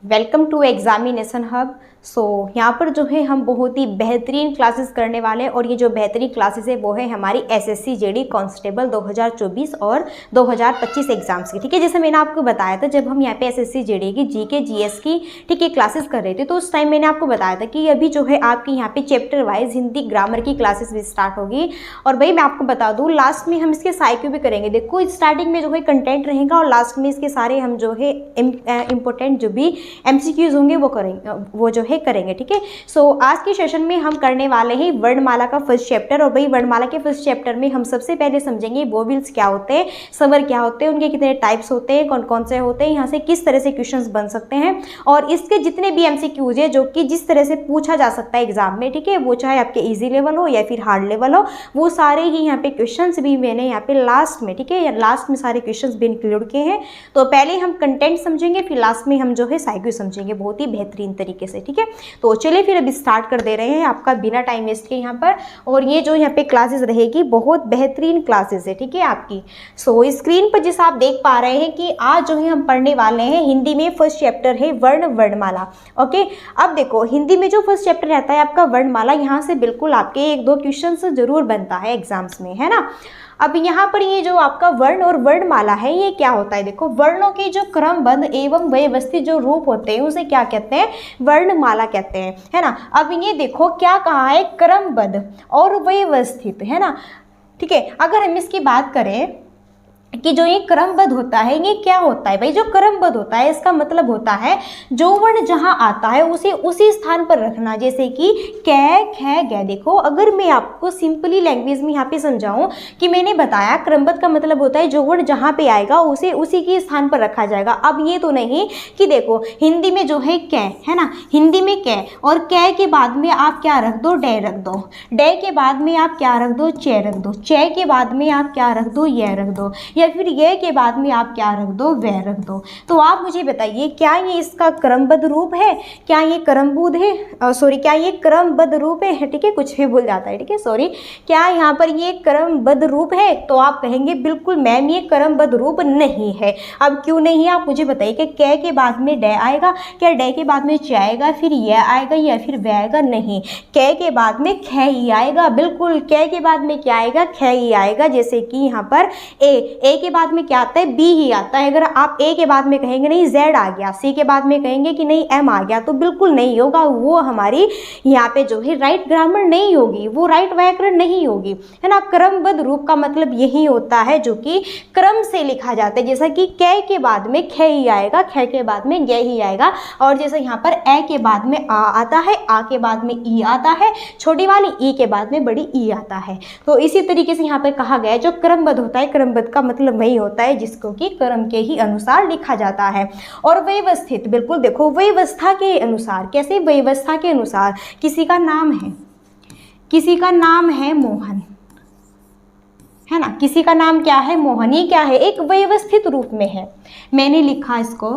Welcome to examination hub. यहाँ पर जो है हम बहुत ही बेहतरीन क्लासेस करने वाले हैं और ये जो बेहतरीन क्लासेस है वो है हमारी एसएससी जेडी कांस्टेबल 2024 और 2025 एग्जाम्स की। ठीक है, जैसे मैंने आपको बताया था जब हम यहाँ पे एसएससी जेडी की जीके जीएस की ठीक है क्लासेस कर रहे थे, तो उस टाइम मैंने आपको बताया था कि अभी जो है आपके यहाँ पे चैप्टर वाइज हिंदी ग्रामर की क्लासेस भी स्टार्ट होगी। और भाई मैं आपको बता दूँ, लास्ट में हम इसके साइक्यू भी करेंगे। देखो स्टार्टिंग में जो है कंटेंट रहेगा और लास्ट में इसके सारे हम जो है इम्पोर्टेंट जो भी एमसीक्यूज होंगे वो करेंगे, वो जो है करेंगे। ठीक है, आज के सेशन में हम करने वाले हैं वर्णमाला का फर्स्ट चैप्टर। और भाई वर्णमाला के फर्स्ट चैप्टर में हम सबसे पहले समझेंगे वोवेल्स क्या होते हैं, स्वर क्या होते हैं, उनके कितने टाइप्स होते हैं, कौन कौन से होते हैं, यहाँ से किस तरह से क्वेश्चंस बन सकते हैं और इसके जितने भी एमसीक्यूज है जो कि जिस तरह से पूछा जा सकता है एग्जाम में। ठीक है, वो चाहे आपके इजी लेवल हो या फिर हार्ड लेवल हो, वो सारे ही यहाँ पे क्वेश्चंस भी मैंने यहाँ पे लास्ट में, ठीक है, लास्ट में सारे क्वेश्चंस भी इंक्लूड किए हैं। तो पहले हम कंटेंट समझेंगे, फिर लास्ट में हम जो है साइक्यू समझेंगे बहुत ही बेहतरीन तरीके से। ठीक है, तो चलिए फिर अभी स्टार्ट कर दे रहे हैं आपका बिना टाइम वेस्ट के यहाँ पर। और ये जो यहाँ पे क्लासेस रहेगी बहुत बेहतरीन क्लासेस है, ठीक है आपकी। स्क्रीन पर जैसा आप देख पा रहे हैं कि आज जो है हम पढ़ने वाले हैं हिंदी में फर्स्ट चैप्टर है वर्णमाला। ओके, अब देखो हिंदी में जो फर्स्ट चैप्टर रहता है आपका वर्णमाला, यहाँ से बिल्कुल आपके एक दो क्वेश्चन जरूर बनता है एग्जाम्स में, है ना। अब यहाँ पर ये जो आपका वर्ण और वर्णमाला है ये क्या होता है, देखो वर्णों के जो क्रमबद्ध एवं व्यवस्थित जो रूप होते हैं उसे क्या कहते हैं, वर्णमाला कहते हैं, है ना। अब ये देखो क्या कहा है, क्रमबद्ध और व्यवस्थित, है ना। ठीक है, अगर हम इसकी बात करें कि जो ये क्रमबद्ध होता है ये क्या होता है भाई, जो क्रमबद्ध होता है इसका मतलब होता है जो वर्ण जहां आता है उसे उसी स्थान पर रखना, जैसे कि कै ख ग। देखो अगर मैं आपको सिंपली लैंग्वेज में यहाँ पे समझाऊं कि मैंने बताया क्रमबद्ध का मतलब होता है जो वर्ण जहां पे आएगा उसे उसी के स्थान पर रखा जाएगा। अब ये तो नहीं कि देखो हिंदी में जो है कै, है ना, हिंदी में कै और कै के बाद में आप क्या रख दो, डे रख दो, डे के बाद में आप क्या रख दो, चे रख दो, चे के बाद में आप क्या रख दो, ये रख दो, या फिर ये के बाद में आप क्या रख दो, वह रख दो। तो आप मुझे बताइए क्या ये इसका क्रमबद्ध रूप है, क्या ये क्रमबद्ध है, सॉरी क्या ये क्रमबद्ध रूप है, ठीक है, कुछ भी भूल जाता है, ठीक है, सॉरी, क्या यहाँ पर ये क्रमबद्ध रूप है। तो आप कहेंगे बिल्कुल मैम ये क्रमबद्ध रूप नहीं है। अब क्यों नहीं है आप मुझे बताइए कि कै के बाद में डे आएगा, क्या डे के बाद में चे आएगा, फिर ये आएगा या फिर वह आएगा, नहीं, कै के बाद में ख ही आएगा, बिल्कुल कै के बाद में क्या आएगा, ख ही आएगा। जैसे कि यहाँ पर ए के बाद में क्या आता है, बी ही आता है। अगर आप ए के बाद में कहेंगे नहीं जेड आ गया, सी के बाद में कहेंगे कि नहीं एम आ गया, तो बिल्कुल नहीं होगा, वो हमारी यहाँ पे जो है राइट ग्रामर नहीं होगी, वो राइट व्याकरण नहीं होगी, है ना। क्रमबद्ध रूप का मतलब यही होता है जो कि क्रम से लिखा जाता है, जैसा कि कै के बाद में ख ही आएगा, ख के बाद में ग ही आएगा। और जैसे यहाँ पर ए के बाद में आ आता है, आ के बाद में ई आता है, छोटी वाली ई के बाद में बड़ी ई आता है। तो इसी तरीके से यहाँ पे कहा गया है जो क्रमबद्ध होता है, क्रमबद्ध का मतलब वही होता है जिसको कि क्रम के ही अनुसार लिखा जाता है। और व्यवस्थित, बिल्कुल देखो व्यवस्था के अनुसार, कैसे व्यवस्था के अनुसार, किसी का नाम है, किसी का नाम है मोहन, है ना, किसी का नाम क्या है, मोहन, ये क्या है, एक व्यवस्थित रूप में है। मैंने लिखा इसको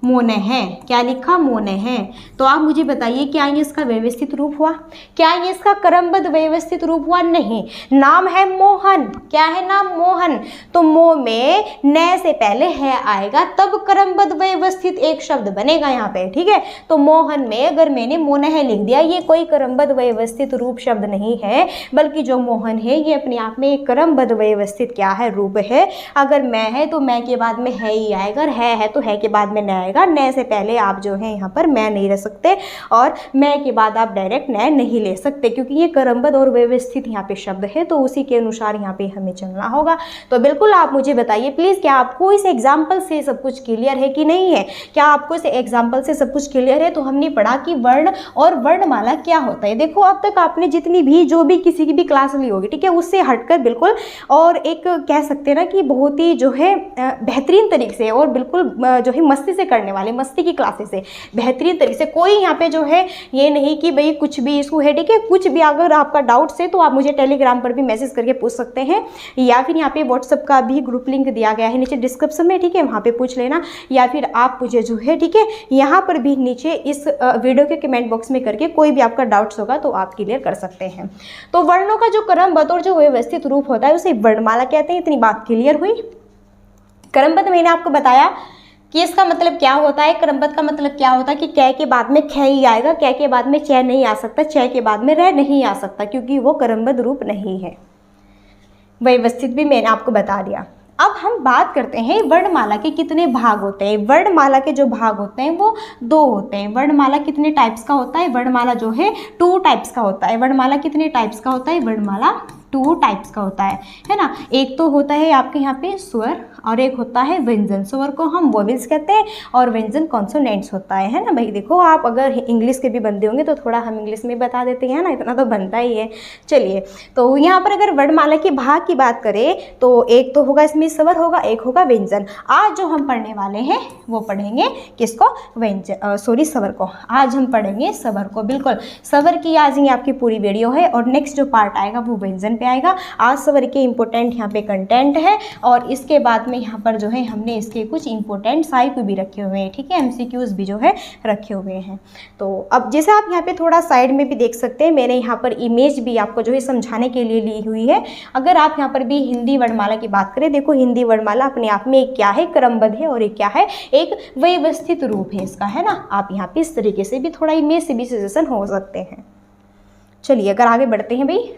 मोने है, क्या लिखा, मोने है। तो आप मुझे बताइए क्या ये इसका व्यवस्थित रूप हुआ, क्या ये इसका क्रमबद्ध व्यवस्थित रूप हुआ, नहीं। नाम है मोहन, क्या है नाम, मोहन, तो मो में न से पहले है आएगा तब क्रमबद्ध व्यवस्थित एक शब्द बनेगा यहाँ पे, ठीक है। तो मोहन में अगर मैंने मोने है लिख दिया, ये कोई क्रमबद्ध व्यवस्थित रूप शब्द नहीं है, बल्कि जो मोहन है ये अपने आप में एक क्रमबद्ध व्यवस्थित क्या है, रूप है। अगर मैं है तो मैं के बाद में है ही आएगा, अगर है तो है के बाद में न आएगा, न से पहले आप जो है यहाँ पर मैं नहीं रख सकते और मैं के बाद आप डायरेक्ट न नहीं ले सकते, क्योंकि ये क्रमबद्ध और व्यवस्थित यहाँ पे शब्द है, तो उसी के अनुसार यहाँ पे हमें चलना होगा। तो बिल्कुल आप मुझे बताइए प्लीज, क्या आपको इस एग्जाम्पल से सब कुछ क्लियर है कि नहीं है, क्या आपको इस एग्जाम्पल से सब कुछ क्लियर है। तो हमने पढ़ा कि वर्ण और वर्णमाला क्या होता है। देखो अब तक आपने जितनी भी जो भी किसी की भी क्लास ली होगी, ठीक है, उससे हटकर बिल्कुल और एक कह सकते हैं ना कि बहुत ही जो है बेहतरीन तरीके से और बिल्कुल जो है मस्ती से करने वाले, मस्ती की क्लासेस है बेहतरीन तरीके से। कोई यहाँ पे जो है ये नहीं कि भाई कुछ भी इशू है, ठीक है, कुछ भी अगर आपका डाउट्स है तो आप मुझे टेलीग्राम पर भी मैसेज करके पूछ सकते हैं, या फिर यहाँ पे व्हाट्सएप का भी ग्रुप लिंक दिया गया है नीचे डिस्क्रिप्शन में, ठीक है, वहाँ पे पूछ लेना, या फिर आप मुझे जो है ठीक है यहाँ पर भी नीचे इस वीडियो के कमेंट बॉक्स में करके कोई भी आपका डाउट्स होगा तो आप क्लियर कर सकते हैं। तो वर्णों का जो क्रमबद्ध और जो व्यवस्थित रूप होता है उसे वर्णमाला कहते हैं। इतनी बात क्लियर हुई। क्रमबद्ध मैंने आपको बताया किस का मतलब क्या होता है, क्रमबद्ध का मतलब क्या होता है कि कै के बाद में ख ही आएगा, कै के बाद में च नहीं आ सकता, च के बाद में र नहीं आ सकता, क्योंकि वो क्रमबद्ध रूप नहीं है। व्यवस्थित भी मैंने आपको बता दिया। अब हम बात करते हैं वर्णमाला के कितने भाग होते हैं। वर्णमाला के जो भाग होते हैं वो 2 होते हैं। वर्णमाला कितने टाइप्स का होता है, वर्णमाला जो है 2 टाइप्स का होता है। वर्णमाला कितने टाइप्स का होता है, वर्णमाला 2 टाइप्स का होता है ना। एक तो होता है आपके यहाँ पे स्वर और एक होता है व्यंजन। स्वर को हम वोवेल्स कहते हैं और व्यंजन कॉन्सोनेंट्स होता है ना भाई। देखो आप अगर इंग्लिश के भी बंदे होंगे तो थोड़ा हम इंग्लिश में बता देते हैं ना, इतना तो बनता ही है। चलिए, तो यहाँ पर अगर वर्णमाला के भाग की बात करें तो एक तो होगा इसमें स्वर होगा, एक होगा व्यंजन। आज जो हम पढ़ने वाले हैं वो पढ़ेंगे किसको, व्यंजन, सॉरी स्वर को। आज हम पढ़ेंगे स्वर को, बिल्कुल स्वर की आज ये आपकी पूरी वीडियो है और नेक्स्ट जो पार्ट आएगा वो व्यंजन पे आएगा। आज स्वर के इंपॉर्टेंट यहाँ पे कंटेंट है और इसके बाद में यहाँ पर जो है हमने इसके कुछ इंपॉर्टेंट साइक भी रखे हुए हैं, ठीक है, एमसीक्यूज भी जो है रखे हुए हैं। तो अब जैसे आप यहाँ पे थोड़ा साइड में भी देख सकते हैं, मैंने यहाँ पर इमेज भी आपको जो है समझाने के लिए ली हुई है। अगर आप यहाँ पर भी हिंदी वर्णमाला की बात करें, देखो हिंदी वर्णमाला अपने आप में एक क्या है, क्रमबद्ध है और एक क्या है, एक व्यवस्थित रूप है इसका, है ना। आप यहाँ पे इस तरीके से भी थोड़ा इमेज से भी सजेशन हो सकते हैं। चलिए अगर आगे बढ़ते हैं भाई,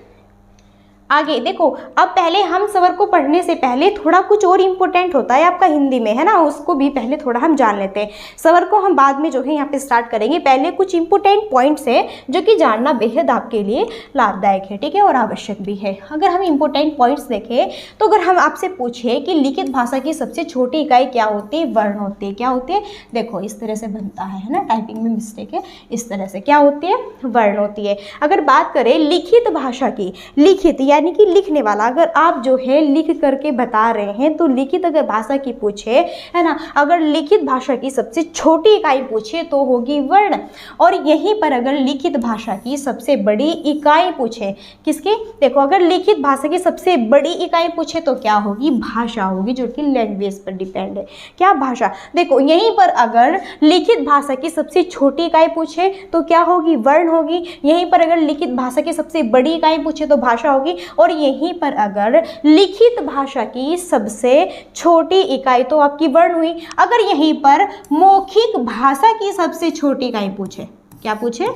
आगे देखो। अब पहले हम स्वर को पढ़ने से पहले थोड़ा कुछ और इम्पोर्टेंट होता है आपका हिंदी में, है ना, उसको भी पहले थोड़ा हम जान लेते हैं। स्वर को हम बाद में जो है यहाँ पे स्टार्ट करेंगे, पहले कुछ इंपॉर्टेंट पॉइंट्स है जो कि जानना बेहद आपके लिए लाभदायक है, ठीक है, और आवश्यक भी है। अगर हम इंपॉर्टेंट पॉइंट्स देखें तो अगर हम आपसे पूछे कि लिखित भाषा की सबसे छोटी इकाई क्या होती है, वर्ण होती है। क्या होती है, देखो इस तरह से बनता है ना, टाइपिंग में मिस्टेक है, इस तरह से क्या होती है, वर्ण होती है। अगर बात करें लिखित भाषा की, लिखित यानी कि लिखने वाला, अगर आप जो है लिख करके बता रहे हैं तो लिखित अगर भाषा की पूछे, है ना, अगर लिखित भाषा की सबसे छोटी इकाई पूछे तो होगी वर्ण। और यहीं पर अगर लिखित भाषा की सबसे बड़ी इकाई पूछे, किसकी, देखो अगर लिखित भाषा की सबसे बड़ी इकाई पूछे तो क्या होगी, भाषा होगी, जो कि लैंग्वेज पर डिपेंड है। क्या, भाषा। देखो यहीं पर अगर लिखित भाषा की सबसे छोटी इकाई पूछे तो क्या होगी, वर्ण होगी। यहीं पर अगर लिखित भाषा की सबसे बड़ी इकाई पूछे तो भाषा होगी। और यहीं पर अगर लिखित भाषा की सबसे छोटी इकाई तो आपकी वर्ण हुई। अगर यहीं पर मौखिक भाषा की सबसे छोटी इकाई पूछे, क्या पूछे,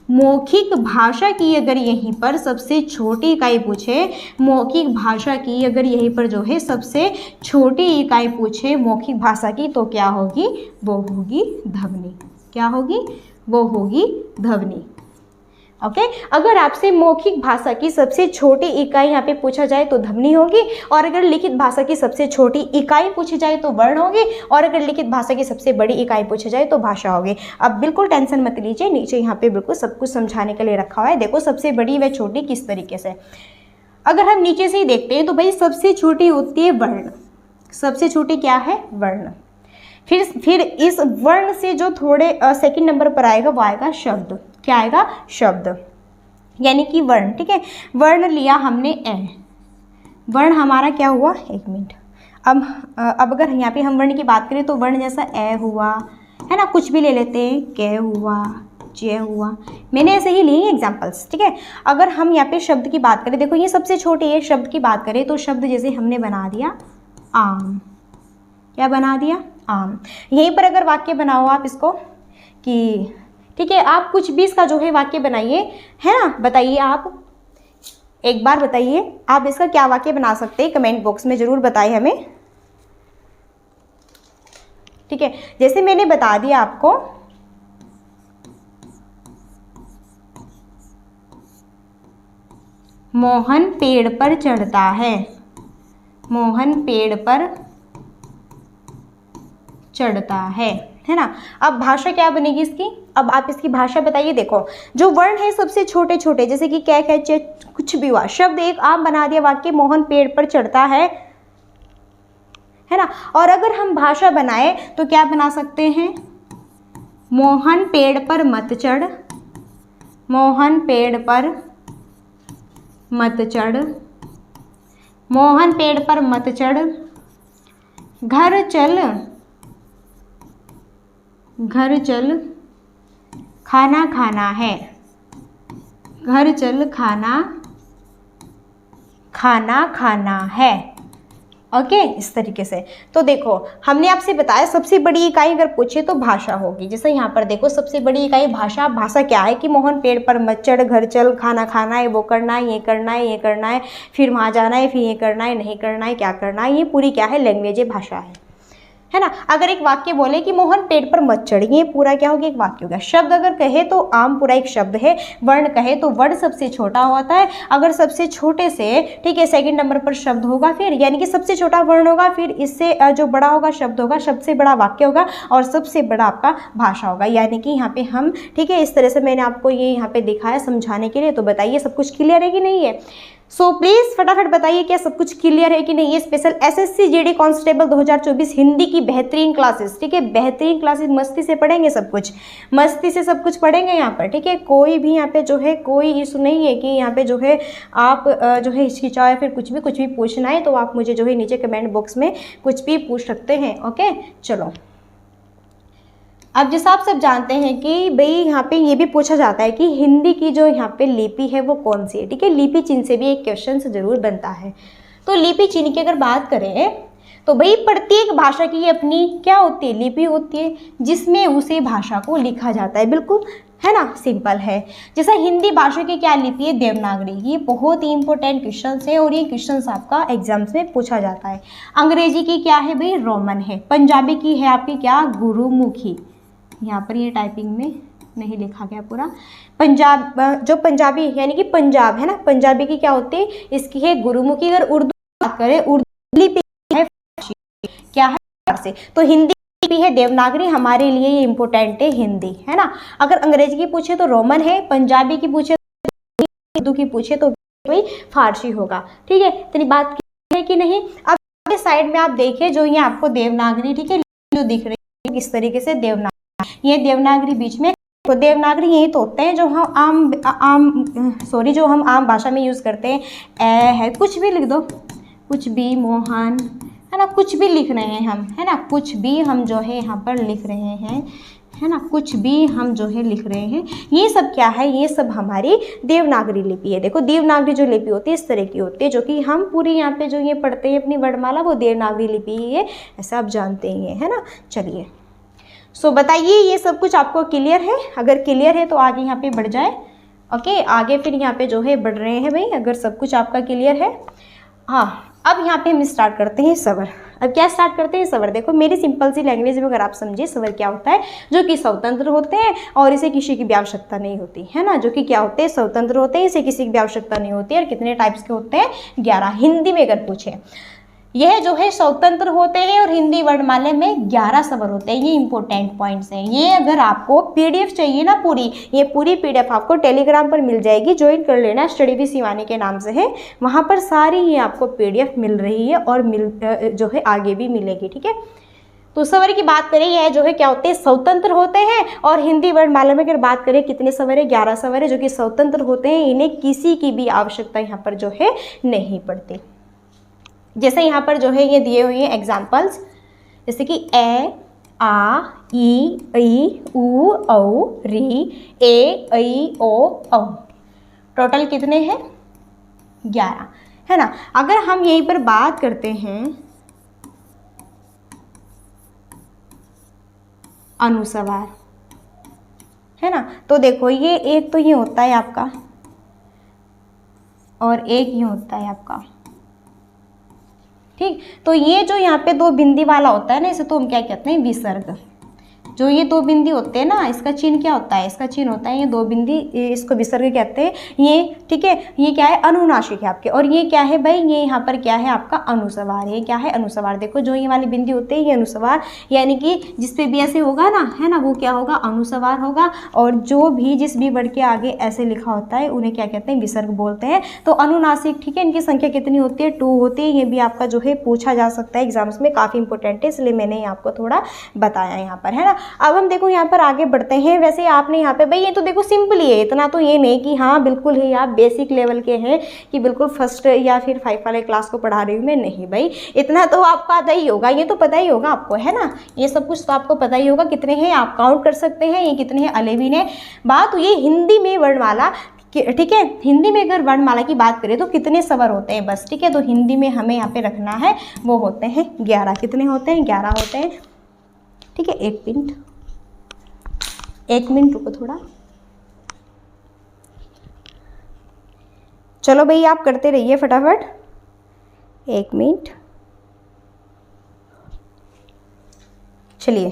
मौखिक भाषा की अगर यहीं पर सबसे छोटी इकाई पूछे, मौखिक भाषा की अगर यहीं पर जो है सबसे छोटी इकाई पूछे मौखिक भाषा की तो क्या होगी, वो होगी ध्वनि। क्या होगी, वो होगी ध्वनि। ओके, अगर आपसे मौखिक भाषा की सबसे छोटी इकाई यहाँ पे पूछा जाए तो ध्वनि होगी, और अगर लिखित भाषा की सबसे छोटी इकाई पूछी जाए तो वर्ण होगी, और अगर लिखित भाषा की सबसे बड़ी इकाई पूछी जाए तो भाषा होगी। अब बिल्कुल टेंशन मत लीजिए, नीचे यहाँ पे बिल्कुल सब कुछ समझाने के लिए रखा हुआ है। देखो सबसे बड़ी व छोटी किस तरीके से, अगर हम नीचे से ही देखते हैं तो भाई सबसे छोटी होती है वर्ण। सबसे छोटी क्या है, वर्ण। फिर इस वर्ण से जो थोड़े सेकंड नंबर पर आएगा वो आएगा शब्द। क्या आएगा, शब्द, यानी कि वर्ण, ठीक है। वर्ण लिया हमने ए, वर्ण हमारा क्या हुआ, एक मिनट। अब अगर यहाँ पे हम वर्ण की बात करें तो वर्ण जैसा ए हुआ, है ना, कुछ भी ले लेते हैं, के हुआ, जे हुआ, मैंने ऐसे ही लिए एग्जाम्पल्स, ठीक है। अगर हम यहाँ पे शब्द की बात करें, देखो ये सबसे छोटी है, शब्द की बात करें तो शब्द जैसे हमने बना दिया आम। क्या बना दिया, आम। यहीं पर अगर वाक्य बनाओ आप इसको कि, ठीक है, आप कुछ भी इसका जो है वाक्य बनाइए, है ना, बताइए आप, एक बार बताइए आप इसका क्या वाक्य बना सकते हैं, कमेंट बॉक्स में जरूर बताइए हमें, ठीक है। जैसे मैंने बता दिया आपको, मोहन पेड़ पर चढ़ता है, मोहन पेड़ पर चढ़ता है ना। अब भाषा क्या बनेगी इसकी, अब आप इसकी भाषा बताइए। देखो जो वर्ण है सबसे छोटे छोटे, जैसे कि क्या खे कुछ भी हुआ, शब्द एक आम बना दिया वाक्य, मोहन पेड़ पर चढ़ता है ना। और अगर हम भाषा बनाए तो क्या बना सकते हैं, मोहन पेड़ पर मत चढ़, मोहन पेड़ पर मत चढ़, मोहन पेड़ पर मत चढ़, घर चल, घर चल खाना खाना है, घर चल खाना खाना खाना है, ओके इस तरीके से। तो देखो हमने आपसे बताया सबसे बड़ी इकाई अगर पूछे तो भाषा होगी। जैसे यहाँ पर देखो सबसे बड़ी इकाई भाषा। भाषा क्या है कि मोहन पेड़ पर मत चढ़, घर चल, खाना खाना है, वो करना है, ये करना है, ये करना है, फिर वहाँ जाना है, फिर ये करना है, नहीं करना है, क्या करना है, ये पूरी क्या है लैंग्वेज है, भाषा है ना। अगर एक वाक्य बोले कि मोहन पेड़ पर मत चढ़, ये पूरा क्या होगा एक वाक्य होगा। शब्द अगर कहे तो आम पूरा एक शब्द है। वर्ण कहे तो वर्ण सबसे छोटा होता है। अगर सबसे छोटे से ठीक है सेकंड नंबर पर शब्द होगा, फिर यानी कि सबसे छोटा वर्ण होगा, फिर इससे जो बड़ा होगा शब्द होगा, सबसे बड़ा वाक्य होगा और सबसे बड़ा आपका भाषा होगा। यानी कि यहाँ पे हम ठीक है इस तरह से मैंने आपको ये यहाँ पे दिखाया समझाने के लिए। तो बताइए सब कुछ क्लियर है कि नहीं है। सो प्लीज़ फटाफट बताइए क्या सब कुछ क्लियर है कि नहीं। ये special SSC GD constable 2024 Hindi की बेहतरीन क्लासेस, ठीक है बेहतरीन क्लासेस, मस्ती से पढ़ेंगे सब कुछ, मस्ती से सब कुछ पढ़ेंगे यहाँ पर, ठीक है। कोई भी यहाँ पे जो है कोई इशू नहीं है कि यहाँ पे जो है आप जो है हिचकिचाओ या फिर कुछ भी पूछना है तो आप मुझे जो है नीचे कमेंट बॉक्स में कुछ भी पूछ सकते हैं। ओके चलो अब जैसा आप सब जानते हैं कि भाई यहाँ पे ये भी पूछा जाता है कि हिंदी की जो यहाँ पे लिपि है वो कौन सी है, ठीक है। लिपि चिन्ह से भी एक क्वेश्चन जरूर बनता है। तो लिपि चिन्ह की अगर बात करें तो भाई प्रत्येक भाषा की अपनी क्या होती है लिपि होती है जिसमें उसे भाषा को लिखा जाता है, बिल्कुल है ना, सिंपल है। जैसा हिंदी भाषा की क्या लिपि है देवनागरी, ये बहुत ही इंपॉर्टेंट क्वेश्चन है और ये क्वेश्चन आपका एग्जाम्स में पूछा जाता है। अंग्रेजी की क्या है भाई रोमन है। पंजाबी की है आपकी क्या गुरुमुखी, यहाँ पर ये टाइपिंग में नहीं लिखा गया पूरा। पंजाब जो पंजाबी यानी कि पंजाब है ना, पंजाबी की क्या होती है इसकी है गुरुमुखी। अगर उर्दू बात करें उर्दू लिपि है क्या है फारसी। तो हिंदी लिपि है देवनागरी, हमारे लिए ये इंपॉर्टेंट है हिंदी, है ना। अगर अंग्रेजी की पूछे तो रोमन है, पंजाबी की पूछे उर्दू की पूछे तो भाई फारसी होगा, ठीक है। इतनी बात है कि नहीं। अब साइड में आप देखिए जो ये आपको देवनागरी ठीक है जो दिख रही है किस तरीके से देवनागरी, ये देवनागरी बीच में। तो देवनागरी यही तो होते हैं जो हम जो हम आम भाषा में यूज़ करते हैं। ए है कुछ भी लिख दो, कुछ भी मोहन है ना, कुछ भी लिख रहे हैं हम है ना, कुछ भी हम जो है यहाँ पर लिख रहे हैं है ना, कुछ भी हम जो है लिख रहे हैं। ये सब क्या है, ये सब हमारी देवनागरी लिपि है। देखो देवनागरी जो लिपि होती है इस तरह की होती है जो कि हम पूरी यहाँ पे जो ये पढ़ते हैं अपनी वर्णमाला वो देवनागरी लिपि ही है, ऐसा आप जानते ही है ना। चलिए सो बताइए ये सब कुछ आपको क्लियर है। अगर क्लियर है तो आगे यहाँ पे बढ़ जाए। ओके आगे फिर यहाँ पे जो है बढ़ रहे हैं भाई, अगर सब कुछ आपका क्लियर है। हाँ अब यहाँ पे हम स्टार्ट करते हैं सवर। अब क्या स्टार्ट करते हैं सवर। देखो मेरी सिंपल सी लैंग्वेज में अगर आप समझिए सवर क्या होता है, जो कि स्वतंत्र होते हैं और इसे किसी की भी आवश्यकता नहीं होती है ना, जो कि क्या होते हैं स्वतंत्र होते हैं, इसे किसी की भी आवश्यकता नहीं होती है। और कितने टाइप्स के होते हैं 11। हिंदी में अगर पूछे यह जो है स्वतंत्र होते हैं और हिंदी वर्णमाला में 11 स्वर होते हैं। ये इंपॉर्टेंट पॉइंट्स हैं। ये अगर आपको पीडीएफ चाहिए ना पूरी, ये पूरी पीडीएफ आपको टेलीग्राम पर मिल जाएगी, ज्वाइन कर लेना, स्टडी विद शिवानी के नाम से है। वहाँ पर सारी ये आपको पीडीएफ मिल रही है और जो है आगे भी मिलेगी, ठीक है। तो स्वर की बात करें यह जो है क्या होते हैं स्वतंत्र होते हैं। और हिंदी वर्णमाला में अगर बात करें कितने स्वर है 11 स्वर है जो कि स्वतंत्र होते हैं, इन्हें किसी की भी आवश्यकता यहाँ पर जो है नहीं पड़ती। जैसे यहाँ पर जो है ये दिए हुए हैं एग्जाम्पल्स, जैसे कि ए आ ई उ औ री ए ऐ ओ औ, टोटल कितने हैं 11 है ना। अगर हम यहीं पर बात करते हैं अनुस्वार है ना, तो देखो ये एक तो ये होता है आपका और एक ये होता है आपका, ठीक। तो ये जो यहाँ पे 2 बिंदी वाला होता है ना, इसे तो हम क्या कहते हैं विसर्ग। जो ये 2 बिंदी होते हैं ना, इसका चिन्ह क्या होता है, इसका चिन्ह होता है ये 2 बिंदी, इसको विसर्ग कहते हैं ये, ठीक है। ये क्या है अनुनासिक है आपके। और ये क्या है भाई, ये यहाँ पर क्या है आपका अनुस्वार है। क्या है अनुस्वार। देखो जो ये वाली बिंदी होते हैं ये अनुस्वार, यानी कि जिस पे भी ऐसे होगा ना है ना वो क्या होगा अनुस्वार होगा। और जो भी जिस भी वर्ड के आगे ऐसे लिखा होता है उन्हें क्या कहते हैं विसर्ग बोलते हैं। तो अनुनासिक, ठीक है, इनकी संख्या कितनी होती है 2 होती है। ये भी आपका जो है पूछा जा सकता है एग्जाम्स में, काफ़ी इंपॉर्टेंट है, इसलिए मैंने आपको थोड़ा बताया यहाँ पर, है ना। अब हम देखो यहाँ पर आगे बढ़ते हैं। वैसे आपने यहाँ पे भाई ये तो देखो सिंपल ही है, इतना तो ये नहीं कि हाँ बिल्कुल ही आप बेसिक लेवल के हैं कि बिल्कुल फर्स्ट या फिर 5 वाले क्लास को पढ़ा रही हूँ मैं, नहीं भाई इतना तो आपको आता ही होगा, ये तो पता ही होगा आपको, है ना। ये सब कुछ तो आपको पता ही होगा कितने हैं आप काउंट कर सकते हैं, ये कितने हैं 11 है। बात ये हिंदी में वर्णमाला ठीक है। हिंदी में अगर वर्णमाला की बात करें तो कितने स्वर होते हैं बस, ठीक है। तो हिंदी में हमें यहाँ पे रखना है वो होते हैं 11। कितने होते हैं? 11 होते हैं, ठीक है। एक मिनट रुको थोड़ा, चलो भाई आप करते रहिए फटाफट, 1 मिनट। चलिए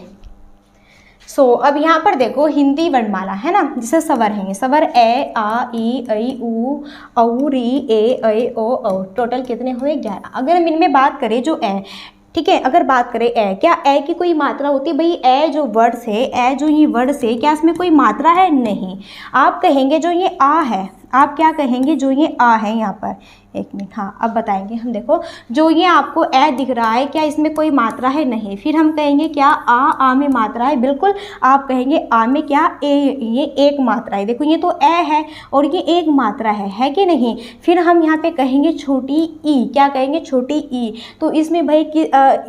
अब यहाँ पर देखो हिंदी वर्णमाला है ना, जिसे स्वर हैं, स्वर ए आ ई ऐ ऊ औ री ए ऐ ओ औ। टोटल कितने हुए? 11। अगर हम इनमें बात करें जो ए, ठीक है, अगर बात करें ए, क्या ए की कोई मात्रा होती है? भाई ए जो वर्ड से, ए जो ये वर्ड से, क्या इसमें कोई मात्रा है? नहीं। आप कहेंगे जो ये आ है, आप क्या कहेंगे? जो ये आ है यहाँ पर, 1 मिनट, हाँ अब बताएंगे हम। देखो जो ये आपको ए दिख रहा है, क्या इसमें कोई मात्रा है? नहीं। फिर हम कहेंगे क्या? आ में मात्रा है, बिल्कुल। आप कहेंगे आ में क्या? ए, ये एक मात्रा है। देखो ये तो ए है और ये एक मात्रा है कि नहीं? फिर हम यहाँ पे कहेंगे छोटी ई, क्या कहेंगे? छोटी ई। तो इसमें भाई